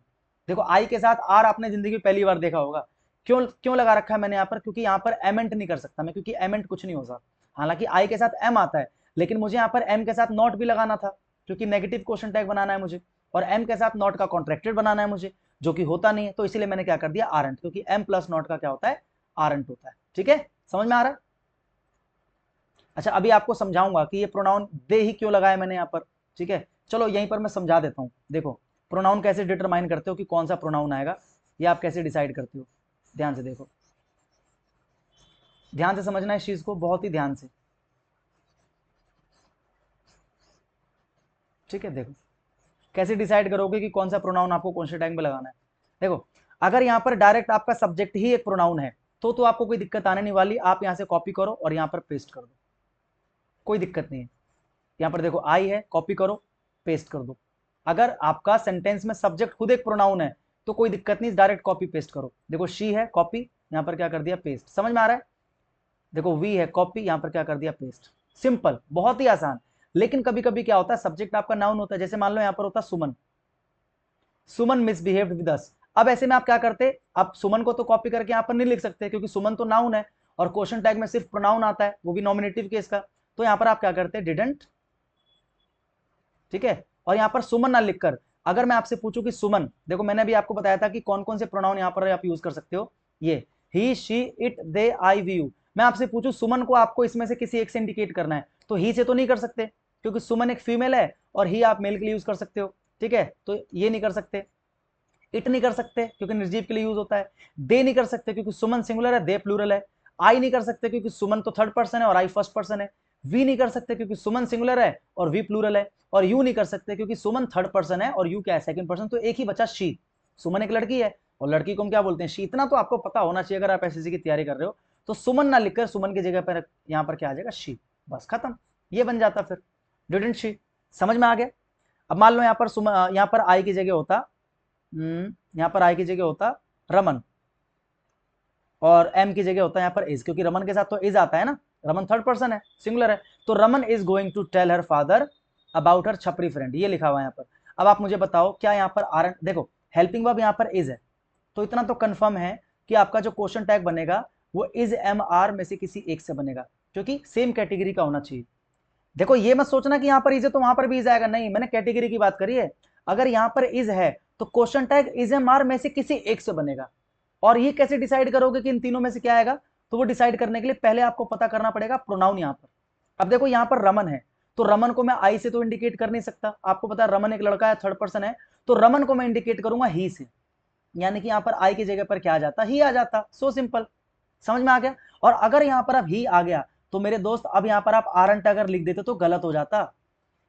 देखो आई के साथ आर आपने जिंदगी में पहली बार देखा होगा, क्यों क्यों लगा रखा है मैंने यहाँ पर, क्योंकि यहाँ पर एमेंट नहीं कर सकता मैं, क्योंकि एमेंट कुछ नहीं होता। हालांकि आई के साथ एम आता है, लेकिन मुझे यहाँ पर एम के साथ नॉट भी लगाना था, क्योंकि नेगेटिव क्वेश्चन टैग बनाना है मुझे, और एम के साथ नॉट का कॉन्ट्रैक्टेड बनाना है मुझे, जो कि होता नहीं है। तो इसीलिए मैंने क्या कर दिया, आरंट, क्योंकि एम प्लस नॉट का क्या होता है, आरंट होता है। ठीक है, समझ में आ रहा है? अच्छा, अभी आपको समझाऊंगा कि ये प्रोनाउन दे ही क्यों लगाया मैंने यहाँ पर। ठीक है, चलो यहीं पर मैं समझा देता हूँ। देखो प्रोनाउन कैसे डिटरमाइन करते हो कि कौन सा प्रोनाउन आएगा, ये आप कैसे डिसाइड करते हो, ध्यान से देखो, ध्यान से समझना इस चीज को, बहुत ही ध्यान से। ठीक है, देखो कैसे डिसाइड करोगे कि कौन सा प्रोनाउन आपको कौन से टाइम पे लगाना है। देखो अगर यहाँ पर डायरेक्ट आपका सब्जेक्ट ही एक प्रोनाउन है तो आपको कोई दिक्कत आने नहीं वाली। आप यहाँ से कॉपी करो और यहाँ पर पेस्ट कर दो, कोई दिक्कत नहीं है। यहाँ पर देखो आई है, कॉपी करो पेस्ट कर दो। अगर आपका सेंटेंस में सब्जेक्ट खुद एक प्रोनाउन है तो कोई दिक्कत नहीं, डायरेक्ट कॉपी पेस्ट करो। देखो शी है, कॉपी, यहाँ पर क्या कर दिया, पेस्ट। समझ में आ रहा है? देखो वी है, कॉपी, यहाँ पर क्या कर दिया, पेस्ट। सिंपल, बहुत ही आसान। लेकिन कभी कभी क्या होता है, सब्जेक्ट आपका नाउन होता है, जैसे मान लो यहाँ पर होता है सुमन, सुमन मिसबिहेव्ड विद अस। अब ऐसे में आप क्या करते, आप सुमन को तो कॉपी करके यहाँ पर नहीं लिख सकते, क्योंकि सुमन तो नाउन है और क्वेश्चन टैग में सिर्फ प्रोनाउन आता है, वो भी नॉमिनेटिव केस का। तो यहाँ पर आप क्या करते, डिडंट। ठीक है, और यहाँ पर सुमन ना लिखकर अगर मैं आपसे पूछूं कि सुमन, देखो मैंने भी आपको बताया था कि कौन कौन से प्रोनाउन यहाँ पर आप यूज कर सकते हो, ये he, she, it, they, I, we, you. मैं आपसे पूछूं सुमन को आपको इसमें से किसी एक से इंडिकेट करना है, तो ही से तो नहीं कर सकते, क्योंकि सुमन एक फीमेल है और ही आप मेल के लिए यूज कर सकते हो। ठीक है, तो ये नहीं कर सकते। इट नहीं कर सकते क्योंकि निर्जीव के लिए यूज होता है। दे नहीं कर सकते क्योंकि सुमन सिंगुलर है, दे प्लूरल है। आई नहीं कर सकते क्योंकि सुमन तो थर्ड पर्सन है और आई फर्स्ट पर्सन है। वी नहीं कर सकते क्योंकि सुमन सिंगुलर है और वी प्लूरल है। और यू नहीं कर सकते क्योंकि सुमन थर्ड पर्सन है और यू क्या है, सेकंड पर्सन। तो एक ही बचा शी। सुमन एक लड़की है और लड़की को हम क्या बोलते हैं, शी। इतना तो आपको पता होना चाहिए अगर आप एसएससी की तैयारी कर रहे हो। तो सुमन ना लिखकर सुमन की जगह पर यहाँ पर क्या आ जाएगा, शी, बस खत्म, ये बन जाता फिर डिडंट शी। समझ में आ गया? अब मान लो यहाँ पर यहाँ पर आई की जगह होता, यहाँ पर आई की जगह होता रमन और एम की जगह होता है यहाँ पर इज, क्योंकि रमन के साथ तो इज आता है ना, रमन थर्ड पर्सन है, सिंगुलर है। तो Raman is going to tell her father about her छपरी फ्रेंड, ये लिखा हुआ है यहाँ पर। अब आप मुझे बताओ क्या यहाँ पर आर, देखो हेल्पिंग वर्ब यहाँ पर इज है, तो इतना तो कंफर्म है कि आपका जो क्वेश्चन टैग बनेगा वो इज एम आर में से किसी एक से बनेगा, क्योंकि सेम कैटेगरी का होना चाहिए। देखो ये मत सोचना कि यहाँ पर इज है तो वहां पर भी इज आएगा, नहीं, मैंने कैटेगरी की बात करी है। अगर यहाँ पर इज है तो question tag is am are में से किसी एक से बनेगा। और ये कैसे डिसाइड करोगे कि इन तीनों में से क्या आएगा, तो वो डिसाइड करने के लिए पहले आपको पता करना पड़ेगा प्रोनाउन यहाँ पर। अब देखो यहाँ पर रमन है, तो रमन को मैं आई से तो इंडिकेट कर नहीं सकता, आपको पता है रमन एक लड़का है, थर्ड पर्सन है, तो रमन को मैं इंडिकेट करूंगा ही से, यानी कि यहाँ पर आई की जगह पर क्या आ जाता, ही आ जाता। सो सिंपल, समझ में आ गया? और अगर यहाँ पर अब ही आ गया तो मेरे दोस्त अब यहाँ पर आप आरंट अगर लिख देते तो गलत हो जाता।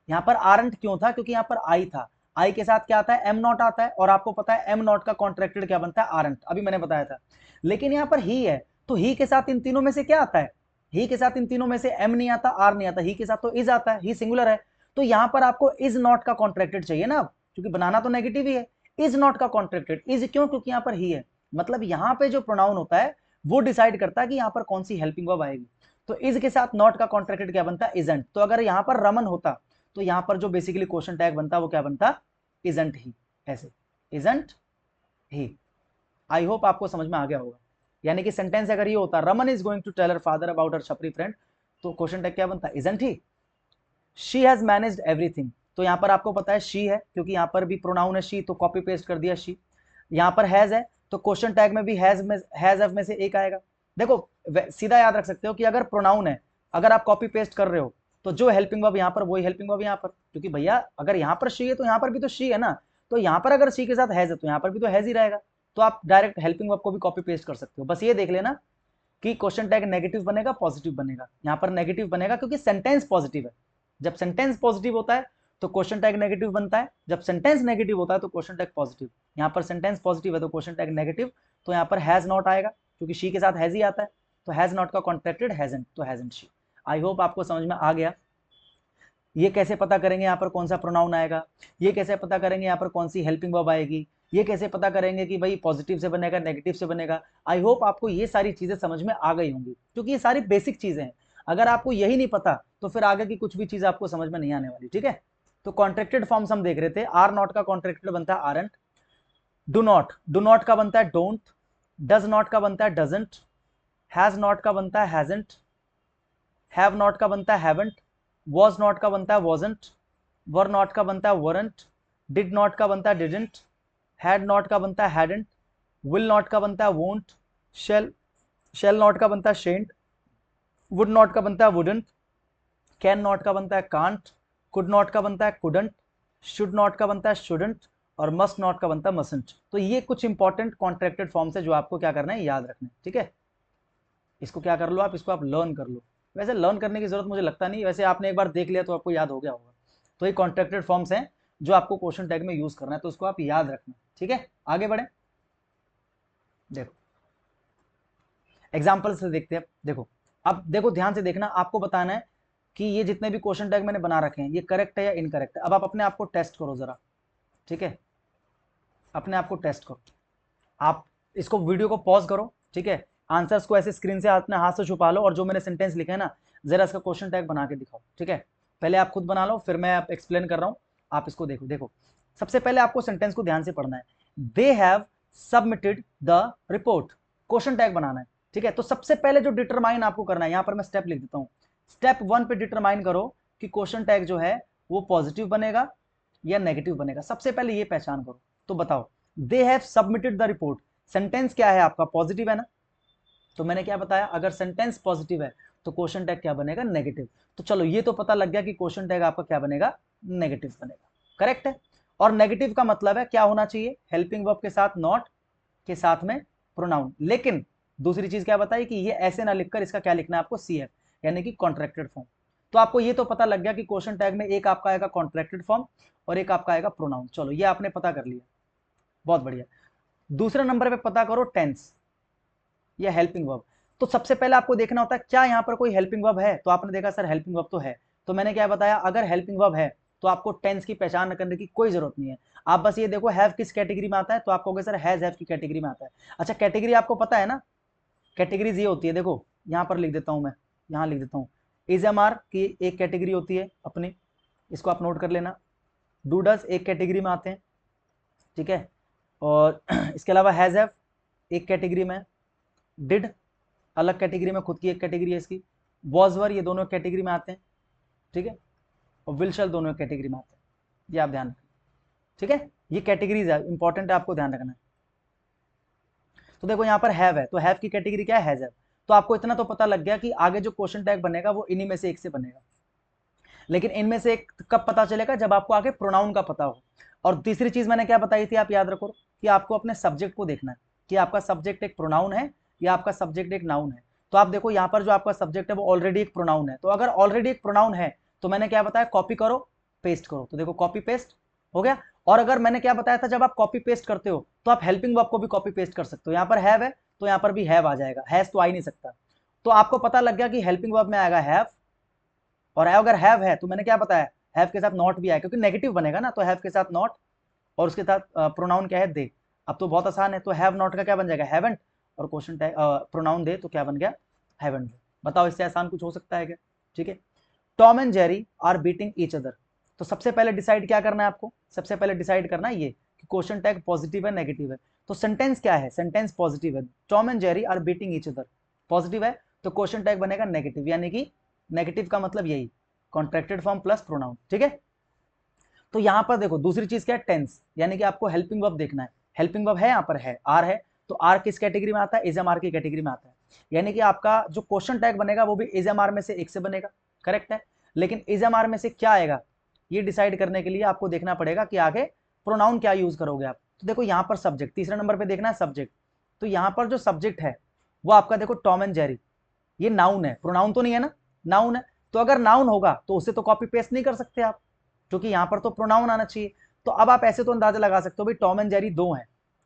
यहाँ पर आरंट क्यों था, क्योंकि यहाँ पर आई था। आई के साथ क्या आता है, एम नॉट आता है, और आपको पता है एम नॉट का कॉन्ट्रैक्टेड क्या बनता है, आरंट, अभी मैंने बताया था। लेकिन यहाँ पर ही है, तो ही के साथ इन तीनों में से क्या आता है, ही के साथ इन तीनों में से एम नहीं आता, आर नहीं आता, ही के साथ तो इज आता है, ही सिंगुलर है। तो यहां पर आपको इज नॉट का कॉन्ट्रैक्टेड चाहिए ना, क्योंकि बनाना तो नेगेटिव ही है। इज नॉट का कॉन्ट्रैक्टेड, इज क्यों, क्योंकि यहां पर ही है, मतलब यहां पे जो प्रोनाउन होता है वो डिसाइड करता है कि यहां पर कौन सी हेल्पिंग वर्ब आएगी। तो इज के साथ नॉट का कॉन्ट्रैक्टेड क्या बनता है, इजंट। तो अगर यहां पर रमन होता तो यहां पर जो बेसिकली क्वेश्चन टैग बनता वो क्या बनता, इजंट ही, ऐसे, इजंट ही। आई होप आपको समझ में आ गया होगा। यानी कि सेंटेंस अगर ये होता, Raman is going to tell her father about her छपरी फ्रेंड, तो क्वेश्चन टैग क्या बनता, isn't he. She has managed everything, तो यहां पर आपको पता है शी है, क्योंकि यहां पर भी प्रोनाउन है शी, तो कॉपी पेस्ट कर दिया शी। यहां पर हैज है, तो क्वेश्चन टैग में भी हैज में से एक आएगा। देखो सीधा याद रख सकते हो कि अगर प्रोनाउन है, अगर आप कॉपी पेस्ट कर रहे हो, तो जो हेल्पिंग वर्ब यहां पर वही हेल्पिंग वर्ब यहां पर, क्योंकि भैया अगर यहां पर शी है तो यहां पर भी तो शी है ना, तो यहां पर अगर शी के साथ हैज है तो यहां पर भी तो हैज ही रहेगा। तो आप डायरेक्ट हेल्पिंग वर्ब को भी कॉपी पेस्ट कर सकते हो। बस ये देख लेना कि क्वेश्चन टैग नेगेटिव बनेगा पॉजिटिव बनेगा, यहां पर नेगेटिव बनेगा क्योंकि सेंटेंस पॉजिटिव है। जब सेंटेंस पॉजिटिव होता है तो क्वेश्चन टैग नेगेटिव बनता है, जब सेंटेंस नेगेटिव होता है तो क्वेश्चन टैग पॉजिटिव। यहां पर सेंटेंस पॉजिटिव है तो क्वेश्चन टैग नेगेटिव, तो यहां पर हैज नॉट आएगा, क्योंकि शी के साथ हैज ही आता है, तो हैज नॉट का कॉन्ट्रैक्टेड हैजंट, तो हैजंट शी। आई होप आपको समझ में आ गया। ये कैसे पता करेंगे यहाँ पर कौन सा प्रोनाउन आएगा, ये कैसे पता करेंगे यहाँ पर कौन सी हेल्पिंग वर्ब आएगी, ये कैसे पता करेंगे कि भाई पॉजिटिव से बनेगा नेगेटिव से बनेगा। आई होप आपको ये सारी चीजें समझ में आ गई होंगी, क्योंकि ये सारी बेसिक चीजें हैं। अगर आपको यही नहीं पता तो फिर आगे की कुछ भी चीज आपको समझ में नहीं आने वाली, ठीक है। तो कॉन्ट्रैक्टेड फॉर्म्स हम देख रहे थे, आर नॉट का कॉन्ट्रैक्टेड बनता है आरंट, डू नॉट का बनता है डोंट, डज नॉट का बनता है डजंट, हैज नॉट का बनता है हैजंट, हैव नॉट का बनता है हैवंट, वॉज नॉट का बनता है वॉजंट, वर नॉट का बनता है वरंट, डिड नॉट का बनता है डिडंट, हैड नॉट का बनता है हैडंट, विल नॉट का बनता है वोंट, शेल नॉट का बनता है शेंट, वुड नॉट का बनता है वुडंट, कैन नॉट का बनता है कांट, कुड नॉट का बनता है कुडंट, शुड नॉट का बनता है शुडंट, और मस्ट नॉट का बनता है मसंट। तो ये कुछ इंपॉर्टेंट कॉन्ट्रैक्टेड फॉर्म्स है जो आपको क्या करना है, याद रखना है, ठीक है। इसको क्या कर लो आप, इसको आप लर्न कर लो। वैसे लर्न करने की जरूरत मुझे लगता नहीं, वैसे आपने एक बार देख लिया तो आपको याद हो गया होगा। तो ये कॉन्ट्रैक्टेड फॉर्म्स हैं जो आपको क्वेश्चन टैग में यूज करना है, तो उसको आप याद रखना, ठीक है। आगे बढ़े, देखो एग्जाम्पल से देखते हैं। देखो अब देखो ध्यान से देखना, आपको बताना है कि ये जितने भी क्वेश्चन टैग मैंने बना रखे हैं ये करेक्ट है या इनकरेक्ट है। अब आप अपने आप को टेस्ट करो जरा, ठीक है, अपने आप को टेस्ट करो। आप इसको वीडियो को पॉज करो, ठीक है, आंसर्स को ऐसे स्क्रीन से अपने हाथ से छुपा लो, और जो मैंने सेंटेंस लिखा है ना जरा इसका क्वेश्चन टैग बना के दिखाओ, ठीक है। पहले आप खुद बना लो, फिर मैं एक्सप्लेन कर रहा हूं, आप इसको देखो। देखो सबसे पहले आपको सेंटेंस को ध्यान से पढ़ना है, they have submitted the report, question tag बनाना है, ठीक है। तो सबसे पहले जो डिटरमाइन आपको करना है, यहां पर मैं स्टेप लिख देता हूं। स्टेप 1 पे डिटरमाइन करो कि क्वेश्चन टैग जो है वो पॉजिटिव बनेगा या नेगेटिव बनेगा, सबसे पहले ये पहचान करो। तो बताओ, दे have submitted the report, sentence क्या है आपका, पॉजिटिव है ना। तो मैंने क्या बताया, अगर सेंटेंस पॉजिटिव है तो क्वेश्चन टैग क्या बनेगा, नेगेटिव। तो चलो ये तो पता लग गया कि क्वेश्चन टैग आपका क्या बनेगा, नेगेटिव बनेगा, करेक्ट है। और नेगेटिव का मतलब है क्या होना चाहिए, हेल्पिंग वर्ब के साथ नॉट, के साथ में प्रोनाउन। लेकिन दूसरी चीज क्या बताई कि ये ऐसे ना लिखकर इसका क्या लिखना है आपको, सी एफ, यानी कि कॉन्ट्रैक्टेड फॉर्म। तो आपको ये तो पता लग गया कि क्वेश्चन टैग में एक आपका आएगा कॉन्ट्रैक्टेड फॉर्म और एक आपका आएगा प्रोनाउन। चलो ये आपने पता कर लिया, बहुत बढ़िया। दूसरे नंबर पे पता करो टेंस या हेल्पिंग वर्ब। तो सबसे पहले आपको देखना होता है क्या यहाँ पर कोई हेल्पिंग वर्ब है, तो आपने देखा सर हेल्पिंग वर्ब तो है। तो मैंने क्या बताया, अगर हेल्पिंग वर्ब है तो आपको टेंस की पहचान करने की कोई जरूरत नहीं है। आप बस ये देखो हैव किस कैटेगरी में आता है, तो आप कहोगे सर हैज हैव की कैटेगरी में आता है। अच्छा कैटेगरी आपको पता है ना, कैटेगरीज ये होती है, देखो यहाँ पर लिख देता हूँ मैं, यहाँ लिख देता हूँ, इज एम आर की एक कैटेगरी होती है अपनी, इसको आप नोट कर लेना। डू डज एक कैटेगरी में आते हैं, ठीक है। और इसके अलावा हैज हैव एक कैटेगरी में, डिड अलग कैटेगरी में, खुद की एक कैटेगरी है इसकी, वॉज वर ये दोनों कैटेगरी में आते हैं, ठीक है, और विल शैल दोनों कैटेगरी में आते हैं, ये आप ध्यान रखें, ठीक है। ये कैटेगरीज है, इंपॉर्टेंट है, आपको ध्यान रखना है। तो देखो यहाँ पर हैव है, तो हैव की कैटेगरी क्या है, हैज हैव। तो आपको इतना तो पता लग गया कि आगे जो क्वेश्चन टैग बनेगा वो इन्हीं में से एक से बनेगा। लेकिन इनमें से एक कब पता चलेगा, जब आपको आगे प्रोनाउन का पता हो। और तीसरी चीज मैंने क्या बताई थी, आप याद रखो कि आपको अपने सब्जेक्ट को देखना है कि आपका सब्जेक्ट एक प्रोनाउन है या आपका सब्जेक्ट एक नाउन है। तो आप देखो यहाँ पर जो आपका सब्जेक्ट है वो ऑलरेडी एक प्रोनाउन है, तो अगर ऑलरेडी एक प्रोनाउन है तो मैंने क्या बताया, कॉपी करो पेस्ट करो। तो देखो कॉपी पेस्ट हो गया। और अगर मैंने क्या बताया था, जब आप कॉपी पेस्ट करते हो तो आप हेल्पिंग वर्ब को भी कॉपी पेस्ट कर सकते हो। यहाँ पर हैव है तो यहाँ पर भी हैव आ जाएगा, हैज तो आ ही नहीं सकता। तो आपको पता लग गया कि हेल्पिंग वर्ब में आएगा हैव, और अगर हैव है तो मैंने क्या बताया, हैव के साथ नॉट भी आएगा, क्योंकि नेगेटिव बनेगा ना, तो हैव के साथ नॉट, और उसके साथ प्रोनाउन क्या है, दे। अब तो बहुत आसान है, तो हैव नॉट का क्या बन जाएगा, हैवंट, और क्वेश्चन टैग प्रोनाउन दे तो क्या बन गया, हैवंट। बताओ इससे आसान कुछ हो सकता है क्या? ठीक है। Tom and Jerry are beating each other. तो सबसे पहले डिसाइड क्या करना है आपको, सबसे पहले डिसाइड करना है ये कि क्वेश्चन टैग पॉजिटिव है नेगेटिव है। तो सेंटेंस क्या है, सेंटेंस पॉजिटिव है, Tom and Jerry are beating each other, positive है, तो क्वेश्चन टैग बनेगा नेगेटिव, यानी कि नेगेटिव का मतलब यही, कॉन्ट्रैक्टेड फॉर्म प्लस प्रोनाउन। ठीक है। तो यहां पर देखो दूसरी चीज क्या है, टेंस, यानी कि आपको हेल्पिंग वर्ब देखना है। हेल्पिंग वर्ब है, यहाँ पर है, आर है, तो आर किस कैटेगरी में आता है, इज एम आर की कैटेगरी में आता है। यानी कि आपका जो क्वेश्चन टैग बनेगा वो भी इज एम आर में से एक से बनेगा, करेक्ट है। लेकिन इज एम आर में से क्या आएगा, ये डिसाइड करने के लिए आपको देखना पड़ेगा कि आगे प्रोनाउन क्या यूज करोगे आप। तो देखो यहाँ पर सब्जेक्ट, तीसरे नंबर पे देखना है सब्जेक्ट। तो यहाँ पर जो सब्जेक्ट है वो आपका देखो टॉम एंड जेरी, ये नाउन है, प्रोनाउन तो नहीं है ना, नाउन है। तो अगर नाउन होगा तो उसे तो कॉपी पेस्ट नहीं कर सकते आप, क्योंकि यहां पर तो प्रोनाउन आना चाहिए। तो अब आप ऐसे तो अंदाजा लगा सकते हो भाई, टॉम एंड जेरी दो हैं,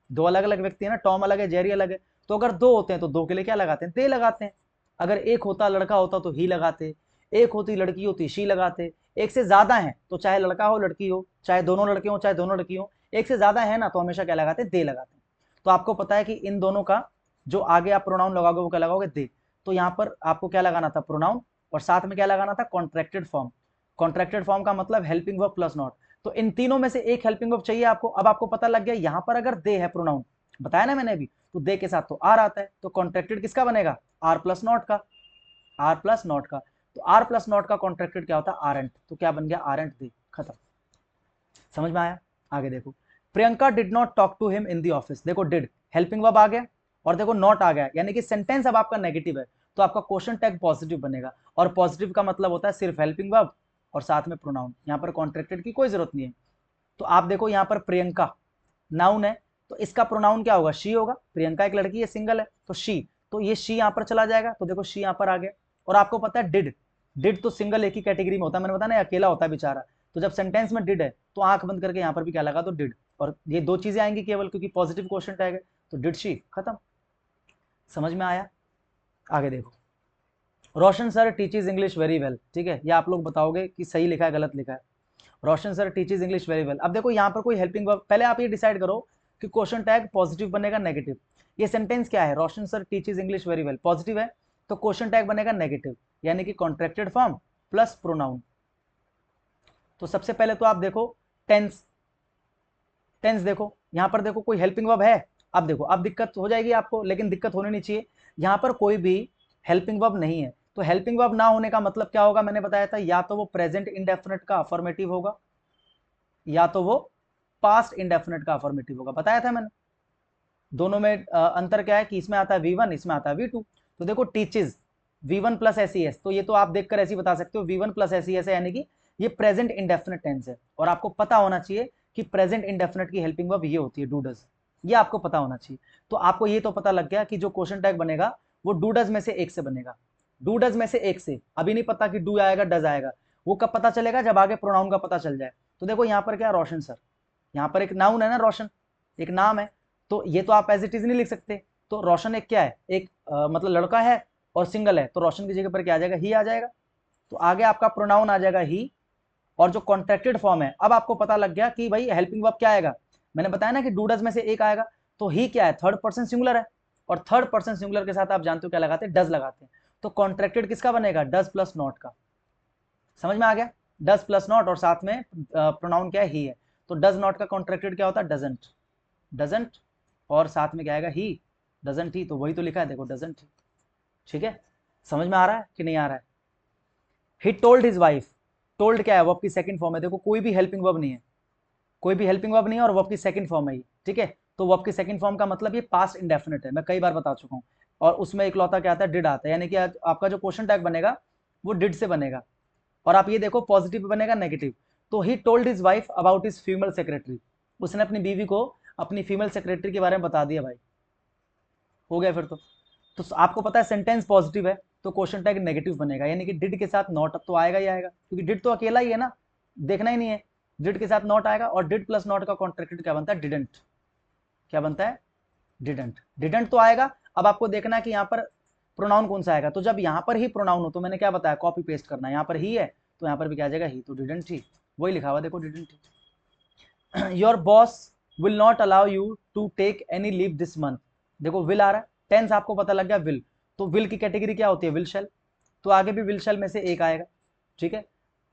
दो अलग अलग व्यक्ति है ना, टॉम अलग है जेरी अलग है। तो अगर दो होते हैं तो दो के लिए क्या लगाते हैं, दे लगाते हैं। अगर एक होता लड़का होता तो ही लगाते, एक होती लड़की होती शी लगाते। एक से ज्यादा है तो चाहे लड़का हो लड़की हो, चाहे दोनों लड़के हो चाहे दोनों लड़की हो, एक से ज्यादा है ना तो हमेशा क्या लगाते हैं, दे लगाते हैं। तो आपको पता है कि इन दोनों का जो आगे आप प्रोनाउन लगाओगे वो क्या लगाओगे, दे। तो यहां पर आपको क्या लगाना था, प्रोनाउन, और साथ में क्या लगाना था, कॉन्ट्रैक्टेड फॉर्म। कॉन्ट्रैक्टेड फॉर्म का मतलब हेल्पिंग वर्ब प्लस नॉट। तो इन तीनों में से एक हेल्पिंग वर्ब चाहिए आपको। अब आपको पता लग गया यहां पर अगर दे है प्रोनाउन, बताया ना मैंने अभी, तो दे के साथ तो आर आता है, तो कॉन्ट्रैक्टेड किसका बनेगा, आर प्लस नॉट का, आर प्लस नॉट का। तो आर प्लस नॉट का कॉन्ट्रैक्टेड क्या होता है, आर एंट, तो क्या बन गया, आर एंट दे, खत्म। समझ में आया? आगे देखो, Priyanka did not talk to him in the office. देखो डिड हेल्पिंग वर्ब आ गया, और देखो नॉट आ गया, यानी कि सेंटेंस अब आपका नेगेटिव है, तो आपका क्वेश्चन टैग पॉजिटिव बनेगा। और पॉजिटिव का मतलब होता है सिर्फ हेल्पिंग वर्ब और साथ में प्रोनाउन, यहां पर कॉन्ट्रैक्टेड की कोई जरूरत नहीं है। तो आप देखो यहां पर प्रियंका नाउन है, तो इसका प्रोनाउन क्या होगा, शी होगा। प्रियंका एक लड़की है, सिंगल है, तो शी, तो ये शी यहां पर चला जाएगा, तो देखो शी यहां पर आ गया। और आपको पता है डिड, डिड तो सिंगल एक ही कैटेगरी में होता है, मैंने बताया ना अकेला होता है बेचारा। तो जब सेंटेंस में डिड है तो आंख बंद करके यहां पर भी क्या लगा, तो डिड, और ये दो चीजें आएंगी केवल, क्योंकि पॉजिटिव क्वेश्चन टैग है, तो डिड शी, खत्म। समझ में आया? आगे देखो, Roshan sir teaches English very well. ठीक है, ये आप लोग बताओगे कि सही लिखा है गलत लिखा है। Roshan sir teaches English very well. अब देखो यहाँ पर कोई हेल्पिंग वर्ब, पहले आप ये डिसाइड करो कि क्वेश्चन टैग पॉजिटिव बनेगा नेगेटिव। ये सेंटेंस क्या है, Roshan sir teaches English very well, positive है, तो क्वेश्चन टैग बनेगा नेगेटिव, यानी कि कॉन्ट्रैक्टेड फॉर्म प्लस प्रोनाउन। तो सबसे पहले तो आप देखो टेंस, टेंस देखो यहां पर देखो कोई हेल्पिंग वर्ब है। अब देखो अब दिक्कत हो जाएगी आपको, लेकिन दिक्कत होनी नहीं चाहिए। यहां पर कोई भी हेल्पिंग वर्ब नहीं है, तो हेल्पिंग वर्ब ना होने का मतलब क्या होगा, मैंने बताया था, या तो वो प्रेजेंट इंडेफिनिट का अफर्मेटिव होगा, या तो वो पास्ट इंडेफिनिट का अफर्मेटिव होगा, बताया था मैंने। दोनों में अंतर क्या है कि इसमें आता है V1, इसमें आता है V2। तो देखो टीचेज V1 प्लस SES, तो ये तो आप देखकर ऐसे बता सकते हो V1 प्लस SES है, यानी कि ये प्रेजेंट इंडेफिनिट टेंस है। और आपको पता होना चाहिए कि प्रेजेंट इंडेफिनिट की हेल्पिंग वर्ब ये होती है, डू डज, ये आपको पता होना चाहिए। तो आपको ये तो पता लग गया कि जो क्वेश्चन टैग बनेगा वो डू डज में से एक से बनेगा, डू डज में से एक से। अभी नहीं पता कि डू आएगा डज आएगा, वो कब पता चलेगा, जब आगे प्रोनाउन का पता चल जाए। तो देखो यहाँ पर क्या, रोशन सर, यहाँ पर एक नाउन है ना, रोशन एक नाम है, तो ये तो आप एज इट इज नहीं लिख सकते। तो रोशन एक क्या है, एक मतलब लड़का है और सिंगल है, तो रोशन की जगह पर क्या आ जाएगा, ही आ जाएगा। तो आगे आपका प्रोनाउन आ जाएगा ही, और जो कॉन्ट्रैक्टेड फॉर्म है, अब आपको पता लग गया कि भाई हेल्पिंग वर्ब क्या आएगा। मैंने बताया ना कि डू डज में से एक आएगा, तो ही क्या है, थर्ड पर्सन सिंगुलर है, और थर्ड पर्सन सिंगुलर के साथ आप जानते हो क्या लगाते हैं, डज लगाते हैं। तो कॉन्ट्रैक्टेड किसका बनेगा, डज प्लस नॉट का। समझ में आ गया, डज प्लस नॉट, और साथ में प्रोनाउन क्या है, ही है। तो डज नॉट का कॉन्ट्रैक्टेड क्या होता है, डजंट, डजंट, और साथ में क्या आएगा, ही, डजंट ही, तो वही तो लिखा है देखो, डजंट ही। ठीक है, समझ में आ रहा है कि नहीं आ रहा है? He told his wife, told क्या है, वर्ब की सेकंड फॉर्म है, देखो कोई भी हेल्पिंग वर्ब नहीं है, कोई भी हेल्पिंग वर्ब नहीं है, और वर्ब की सेकंड फॉर्म है ये। ठीक है, तो वर्ब की सेकंड फॉर्म का मतलब ये पास्ट इंडेफिनिट है, मैं कई बार बता चुका हूँ। और उसमें एक लौता क्या आता है, डिड आता है, यानी कि आपका जो क्वेश्चन टैग बनेगा वो डिड से बनेगा। और आप ये देखो पॉजिटिव बनेगा नेगेटिव। तो he told his wife about his female secretary, उसने अपनी बीवी को अपनी फीमेल सेक्रेटरी के बारे में बता दिया भाई, हो गया फिर तो आपको पता है सेंटेंस पॉजिटिव है तो क्वेश्चन टैग नेगेटिव बनेगा, यानी कि डिड के साथ नॉट अब तो आएगा ही आएगा, क्योंकि डिड तो अकेला ही है ना, देखना ही नहीं है। डिड के साथ नॉट आएगा, और डिड प्लस नॉट का कॉन्ट्रैक्टेड क्या बनता है, डिडंट। क्या बनता है, डिडंट। डिडंट तो आएगा। अब आपको देखना है कि यहाँ पर प्रोनाउन कौन सा आएगा, तो जब यहाँ पर ही प्रोनाउन हो तो मैंने क्या बताया, कॉपी पेस्ट करना है। यहाँ पर ही है तो यहाँ पर भी क्या आ जाएगा, ही, तो डिडंट ही, वही लिखा हुआ देखो, didn't he. Your boss will not allow you to take any leave this month. देखो विल आ रहा है, टेंस आपको पता लग गया विल, तो विल की कैटेगरी क्या होती है, विल शेल, तो आगे भी विल शेल में से एक आएगा, ठीक है।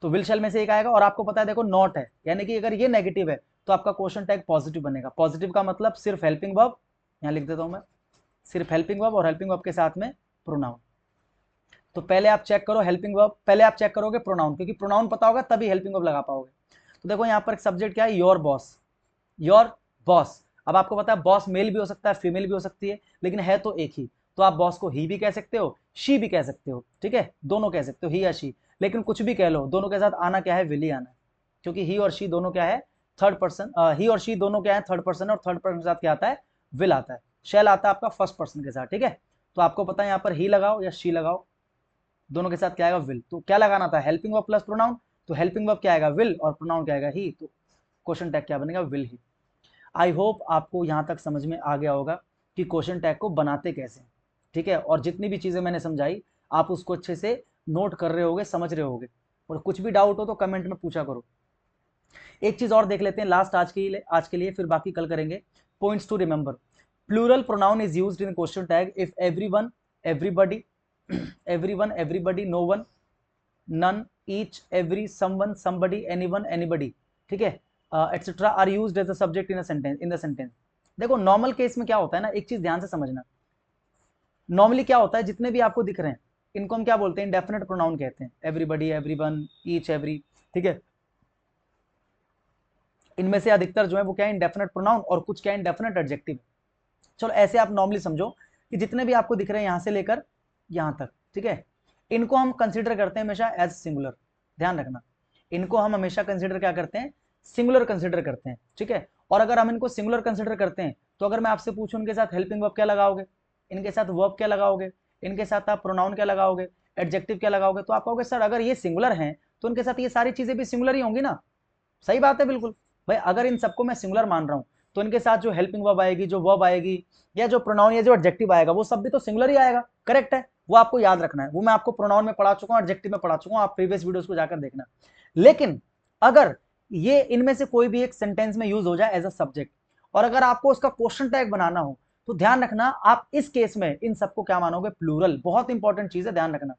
तो विल शेल में से एक आएगा, और आपको पता है देखो नॉट है, यानी कि अगर ये नेगेटिव है तो आपका क्वेश्चन टैग पॉजिटिव बनेगा। पॉजिटिव का मतलब सिर्फ हेल्पिंग वर्ब, यहाँ लिख देता हूं मैं, सिर्फ हेल्पिंग वर्ब, और हेल्पिंग वर्ब के साथ में प्रोनाउन। तो पहले आप चेक करो हेल्पिंग वर्ब, पहले आप चेक करोगे प्रोनाउन, क्योंकि प्रोनाउन पता होगा तभी हेल्पिंग वर्ब लगा पाओगे। तो देखो यहाँ पर सब्जेक्ट क्या है, योर बॉस, योर बॉस। अब आपको पता है बॉस मेल भी हो सकता है, फीमेल भी हो सकती है, लेकिन है तो एक ही, तो आप बॉस को ही भी कह सकते हो, शी भी कह सकते हो, ठीक है, दोनों कह सकते हो, ही या शी। लेकिन कुछ भी कह लो, दोनों के साथ आना क्या है, विल ही आना है, क्योंकि ही और शी दोनों क्या है, थर्ड पर्सन, ही और शी दोनों क्या है, थर्ड पर्सन, और थर्ड पर्सन के साथ क्या आता है, विल आता है। शेल आता है आपका फर्स्ट पर्सन के साथ, ठीक है। तो आपको पता है यहाँ पर ही लगाओ या शी लगाओ, दोनों के साथ क्या आएगा, विल। तो क्या लगाना था, हेल्पिंग वर्ब प्लस प्रोनाउन, तो हेल्पिंग वर्ब क्या आएगा, विल, और प्रोनाउन क्या आएगा, ही, तो क्वेश्चन टैग क्या बनेगा, विल ही। आई होप आपको यहाँ तक समझ में आ गया होगा कि क्वेश्चन टैग को बनाते कैसे, ठीक है। और जितनी भी चीज़ें मैंने समझाई आप उसको अच्छे से नोट कर रहे होगे, समझ रहे होगे, और कुछ भी डाउट हो तो कमेंट में पूछा करो। एक चीज़ और देख लेते हैं लास्ट आज के लिए, फिर बाकी कल करेंगे। Points to remember, plural pronoun is used in question tag if everyone, everybody, everyone, everybody, no one, none, each, every, someone, somebody, anyone, anybody, ठीक है, etcetera are used as a subject in a sentence, in the sentence. देखो normal case में क्या होता है ना, एक चीज ध्यान से समझना, नॉर्मली क्या होता है, जितने भी आपको दिख रहे हैं इनको हम क्या बोलते हैं, इंडेफिनेट प्रोनाउन कहते हैं, एवरीबडी, एवरीवन, ईच, एवरी, ठीक है। इनमें से अधिकतर जो है वो क्या है, इंडेफिनेट प्रोनाउन, और कुछ क्या है, इंडेफिनेट एडजेक्टिव। चलो ऐसे आप नॉर्मली समझो कि जितने भी आपको दिख रहे हैं यहां से लेकर यहां तक, ठीक है, इनको हम कंसिडर करते हैं हमेशा एज सिंगुलर। ध्यान रखना, इनको हम हमेशा कंसिडर क्या करते हैं, सिंगुलर कंसिडर करते हैं, ठीक है। और अगर हम इनको सिंगुलर कंसिडर करते हैं तो अगर मैं आपसे पूछूं इनके साथ हेल्पिंग वर्ब क्या लगाओगे, इनके साथ वर्ब क्या लगाओगे, इनके साथ आप प्रोनाउन क्या लगाओगे, एडजेक्टिव क्या लगाओगे, तो आप कहोगे सर अगर ये सिंगुलर हैं तो इनके साथ ये सारी चीजें भी सिंगुलर ही होंगी ना। सही बात है, बिल्कुल भाई, अगर इन सबको मैं सिंगुलर मान रहा हूं तो इनके साथ जो हेल्पिंग वर्ब आएगी, जो वर्ब आएगी, या जो प्रोनाउन या जो एडजेक्टिव आएगा वो सब भी तो सिंगुलर ही आएगा, करेक्ट है। वो आपको याद रखना है, वो मैं आपको प्रोनाउन में पढ़ा चुका हूं, एडजेक्टिव में पढ़ा चुका हूं, आप प्रीवियस वीडियोस को जाकर देखना। लेकिन अगर ये इनमें से कोई भी एक सेंटेंस में यूज हो जाए एज अ सब्जेक्ट, और अगर आपको उसका क्वेश्चन टैग बनाना हो तो ध्यान रखना आप इस केस में इन सबको क्या मानोगे, प्लूरल। बहुत इंपॉर्टेंट चीज है, ध्यान रखना।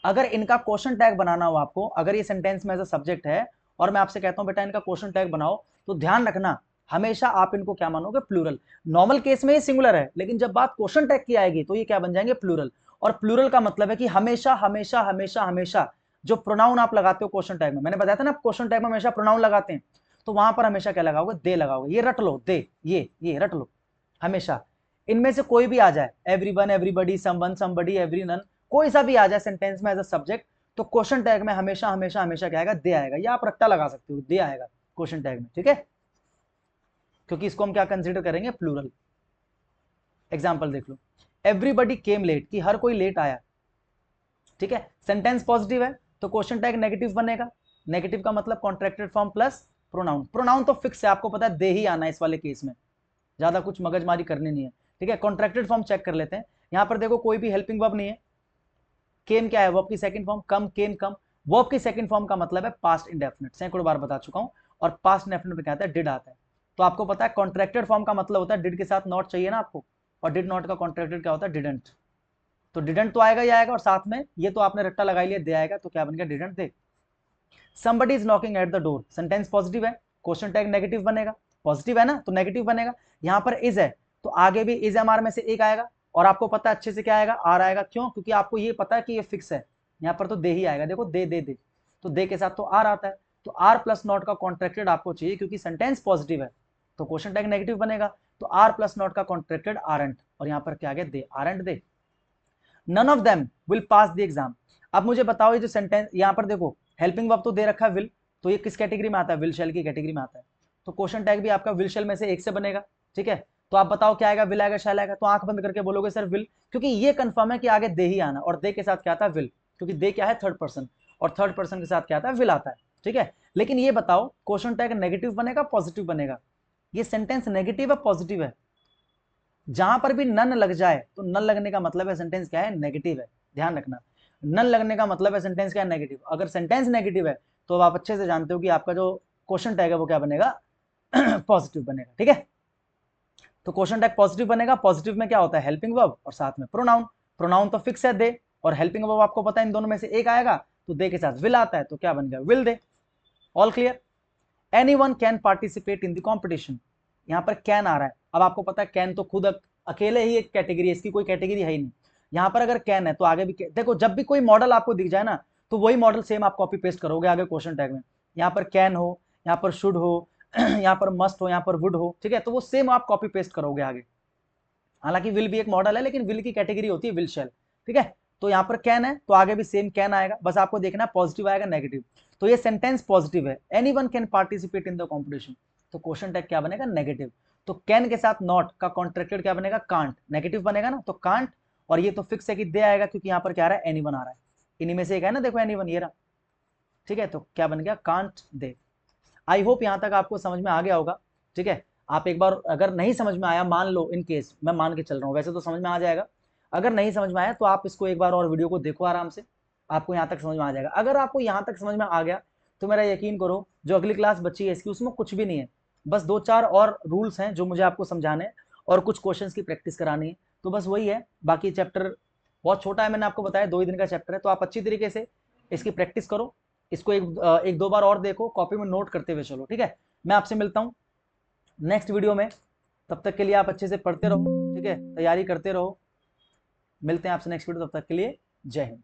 अगर इनका क्वेश्चन टैग बनाना हो आपको, अगर ये सेंटेंस में एज अ सब्जेक्ट है और मैं आपसे कहता हूं बेटा इनका क्वेश्चन टैग बनाओ, तो ध्यान रखना हमेशा आप इनको क्या मानोगे, प्लूरल। नॉर्मल केस में ये सिंगुलर है, लेकिन जब बात क्वेश्चन टैग की आएगी तो ये क्या बन जाएंगे, प्लूरल। और प्लूरल का मतलब है कि हमेशा हमेशा हमेशा हमेशा जो प्रोनाउन आप लगाते हो क्वेश्चन टैग में, मैंने बताया था ना क्वेश्चन टैग में हमेशा प्रोनाउन लगाते हैं, तो वहां पर हमेशा क्या लगाओगे, दे लगाओगे। ये रट लो, दे, ये रट लो हमेशा। इनमें से कोई भी आ जाए, everyone, everybody, someone, somebody, everyone, कोई सा भी आ जाए सेंटेंस में एज अ सब्जेक्ट, तो क्वेश्चन टैग में हमेशा हमेशा हमेशा क्या आएगा, दे आएगा। या आप रट्टा लगा सकते हो, दे आएगा क्वेश्चन टैग में, ठीक है, क्योंकि इसको हम क्या कंसीडर करेंगे, प्लूरल। एग्जाम्पल देख लो, एवरीबडी केम लेट, कि हर कोई लेट आया, ठीक है। सेंटेंस पॉजिटिव है तो क्वेश्चन टैग नेगेटिव बनेगा। नेगेटिव का मतलब contracted form plus pronoun. Pronoun तो फिक्स है, आपको पता है दे ही आना है इस वाले केस में, ज्यादा कुछ मगजमारी करनी नहीं है, ठीक है। कॉन्ट्रैक्टेड फॉर्म चेक कर लेते हैं। यहां पर देखो कोई भी हेल्पिंग वर्ब नहीं है। केम क्या है, वर्ब की सेकंड फॉर्म, कम, केम, कम। वर्ब की सेकंड फॉर्म का मतलब है पास्ट इंडेफिनिट, सैकड़ों बार बता चुका हूं। और पास्ट इंडेफिनिट में क्या आता है, डिड आता है। तो आपको पता है कॉन्ट्रैक्टेड फॉर्म का मतलब होता है डिड के साथ नॉट चाहिए ना आपको, और डिड नॉट का कॉन्ट्रैक्टेड क्या होता है, डिडंट। तो डिडंट तो आएगा ही आएगा, और साथ में ये तो आपने रट्टा लगा लिया, दे आएगा, तो क्या बन गया, didn't they. somebody is knocking at the door, sentence positive है, क्वेश्चन टैग नेगेटिव बनेगा, पॉजिटिव है ना तो नेगेटिव बनेगा। यहां पर इज है तो आगे भी इज एम आर में से एक आएगा, और आपको पता है अच्छे से क्या आएगा, आर आएगा। क्यों, क्योंकि आपको ये पता है कि ये फिक्स है, यहां पर तो दे ही आएगा। देखो दे दे दे, तो दे के साथ तो आर आता है, तो आर प्लस नॉट का कॉन्ट्रैक्टेड आपको चाहिए, क्योंकि सेंटेंस पॉजिटिव है तो क्वेश्चन टैग नेगेटिव बनेगा, तो आर प्लस नॉट का कॉन्ट्रैक्टेड आरंट, और यहां पर क्या आ गया, they, aren't they. None of them will pass the exam. अब मुझे बताओ ये जो सेंटेंस यहां पर देखो, हेल्पिंग वर्ब तो दे रखा है विल, तो ये किस कैटेगरी में आता है, विल शेल की कैटेगरी में आता है। तो क्वेश्चन टैग भी आपका विल शेल में से एक से बनेगा, ठीक है। तो आप बताओ क्या आएगा, विल आएगा, शैल आएगा, तो आंख बंद करके बोलोगे सर विल, क्योंकि ये कंफर्म है कि आगे दे ही आना, और दे के साथ क्या आता है, विल, क्योंकि दे क्या है, थर्ड पर्सन, और थर्ड पर्सन के साथ क्या आता है, विल आता है, ठीक है। लेकिन ये बताओ क्वेश्चन टैग नेगेटिव बनेगा पॉजिटिव बनेगा? ये सेंटेंस नेगेटिव है पॉजिटिव है? जहां पर भी नन लग जाए तो नन लगने का मतलब है सेंटेंस क्या है, नेगेटिव है। ध्यान रखना, नन लगने का मतलब है सेंटेंस क्या है, नेगेटिव। अगर सेंटेंस नेगेटिव है तो आप अच्छे से जानते हो कि आपका जो क्वेश्चन टैग है वो क्या बनेगा, पॉजिटिव बनेगा। ठीक है, तो क्वेश्चन टैग पॉजिटिव बनेगा। पॉजिटिव में क्या होता है, हेल्पिंग वर्ब और साथ में प्रोनाउन। प्रोनाउन तो फिक्स है दे, और हेल्पिंग वर्ब आपको पता है इन दोनों में से एक आएगा, तो दे के साथ विल आता है, तो क्या बन गया, will they. All clear? Anyone can participate in the competition. यहाँ पर कैन आ रहा है। अब आपको पता है कैन तो खुद अकेले ही एक कैटेगरी है, इसकी कोई कैटेगरी है ही नहीं। यहाँ पर अगर कैन है तो आगे भी देखो, जब भी कोई मॉडल आपको दिख जाए ना, तो वही मॉडल सेम आप कॉपी पेस्ट करोगे आगे क्वेश्चन टैग में। यहाँ पर कैन हो, यहाँ पर शुड हो, यहाँ पर मस्ट हो, यहाँ पर वुड हो, ठीक है, तो वो सेम आप कॉपी पेस्ट करोगे आगे। हालांकि विल भी एक मॉडल है, लेकिन विल की कैटेगरी होती है विल शेल। ठीक है, तो यहाँ पर कैन है तो आगे भी सेम कैन आएगा, बस आपको देखना है पॉजिटिव आएगा नेगेटिव। तो ये सेंटेंस पॉजिटिव है, anyone can participate in the competition, तो क्वेश्चन टैग क्या बनेगा, नेगेटिव। तो कैन के साथ नॉट का कॉन्ट्रैक्टेड क्या बनेगा, कांट, नेगेटिव बनेगा ना, तो कांट। और ये तो फिक्स है कि दे आएगा, क्योंकि यहाँ पर क्या आ रहा है, एनीवन आ रहा है, इन्हीं में से एक है ना, देखो एनीवन ये रहा। ठीक है, तो क्या बन गया, कांट दे। आई होप यहाँ तक आपको समझ में आ गया होगा। ठीक है, आप एक बार अगर नहीं समझ में आया, मान लो इन केस, मैं मान के चल रहा हूँ, वैसे तो समझ में आ जाएगा, अगर नहीं समझ में आया तो आप इसको एक बार और वीडियो को देखो आराम से, आपको यहाँ तक समझ में आ जाएगा। अगर आपको यहाँ तक समझ में आ गया तो मेरा यकीन करो, जो अगली क्लास बची है इसकी, उसमें कुछ भी नहीं है, बस 2-4 और रूल्स हैं जो मुझे आपको समझाने हैं, और कुछ क्वेश्चंस की प्रैक्टिस करानी है, तो बस वही है। बाकी चैप्टर बहुत छोटा है, मैंने आपको बताया 2 ही दिन का चैप्टर है, तो आप अच्छी तरीके से इसकी प्रैक्टिस करो, इसको एक दो बार और देखो, कॉपी में नोट करते हुए चलो। ठीक है, मैं आपसे मिलता हूँ नेक्स्ट वीडियो में, तब तक के लिए आप अच्छे से पढ़ते रहो, ठीक है, तैयारी करते रहो। मिलते हैं आपसे नेक्स्ट वीडियो, तब तक के लिए जय हिंद।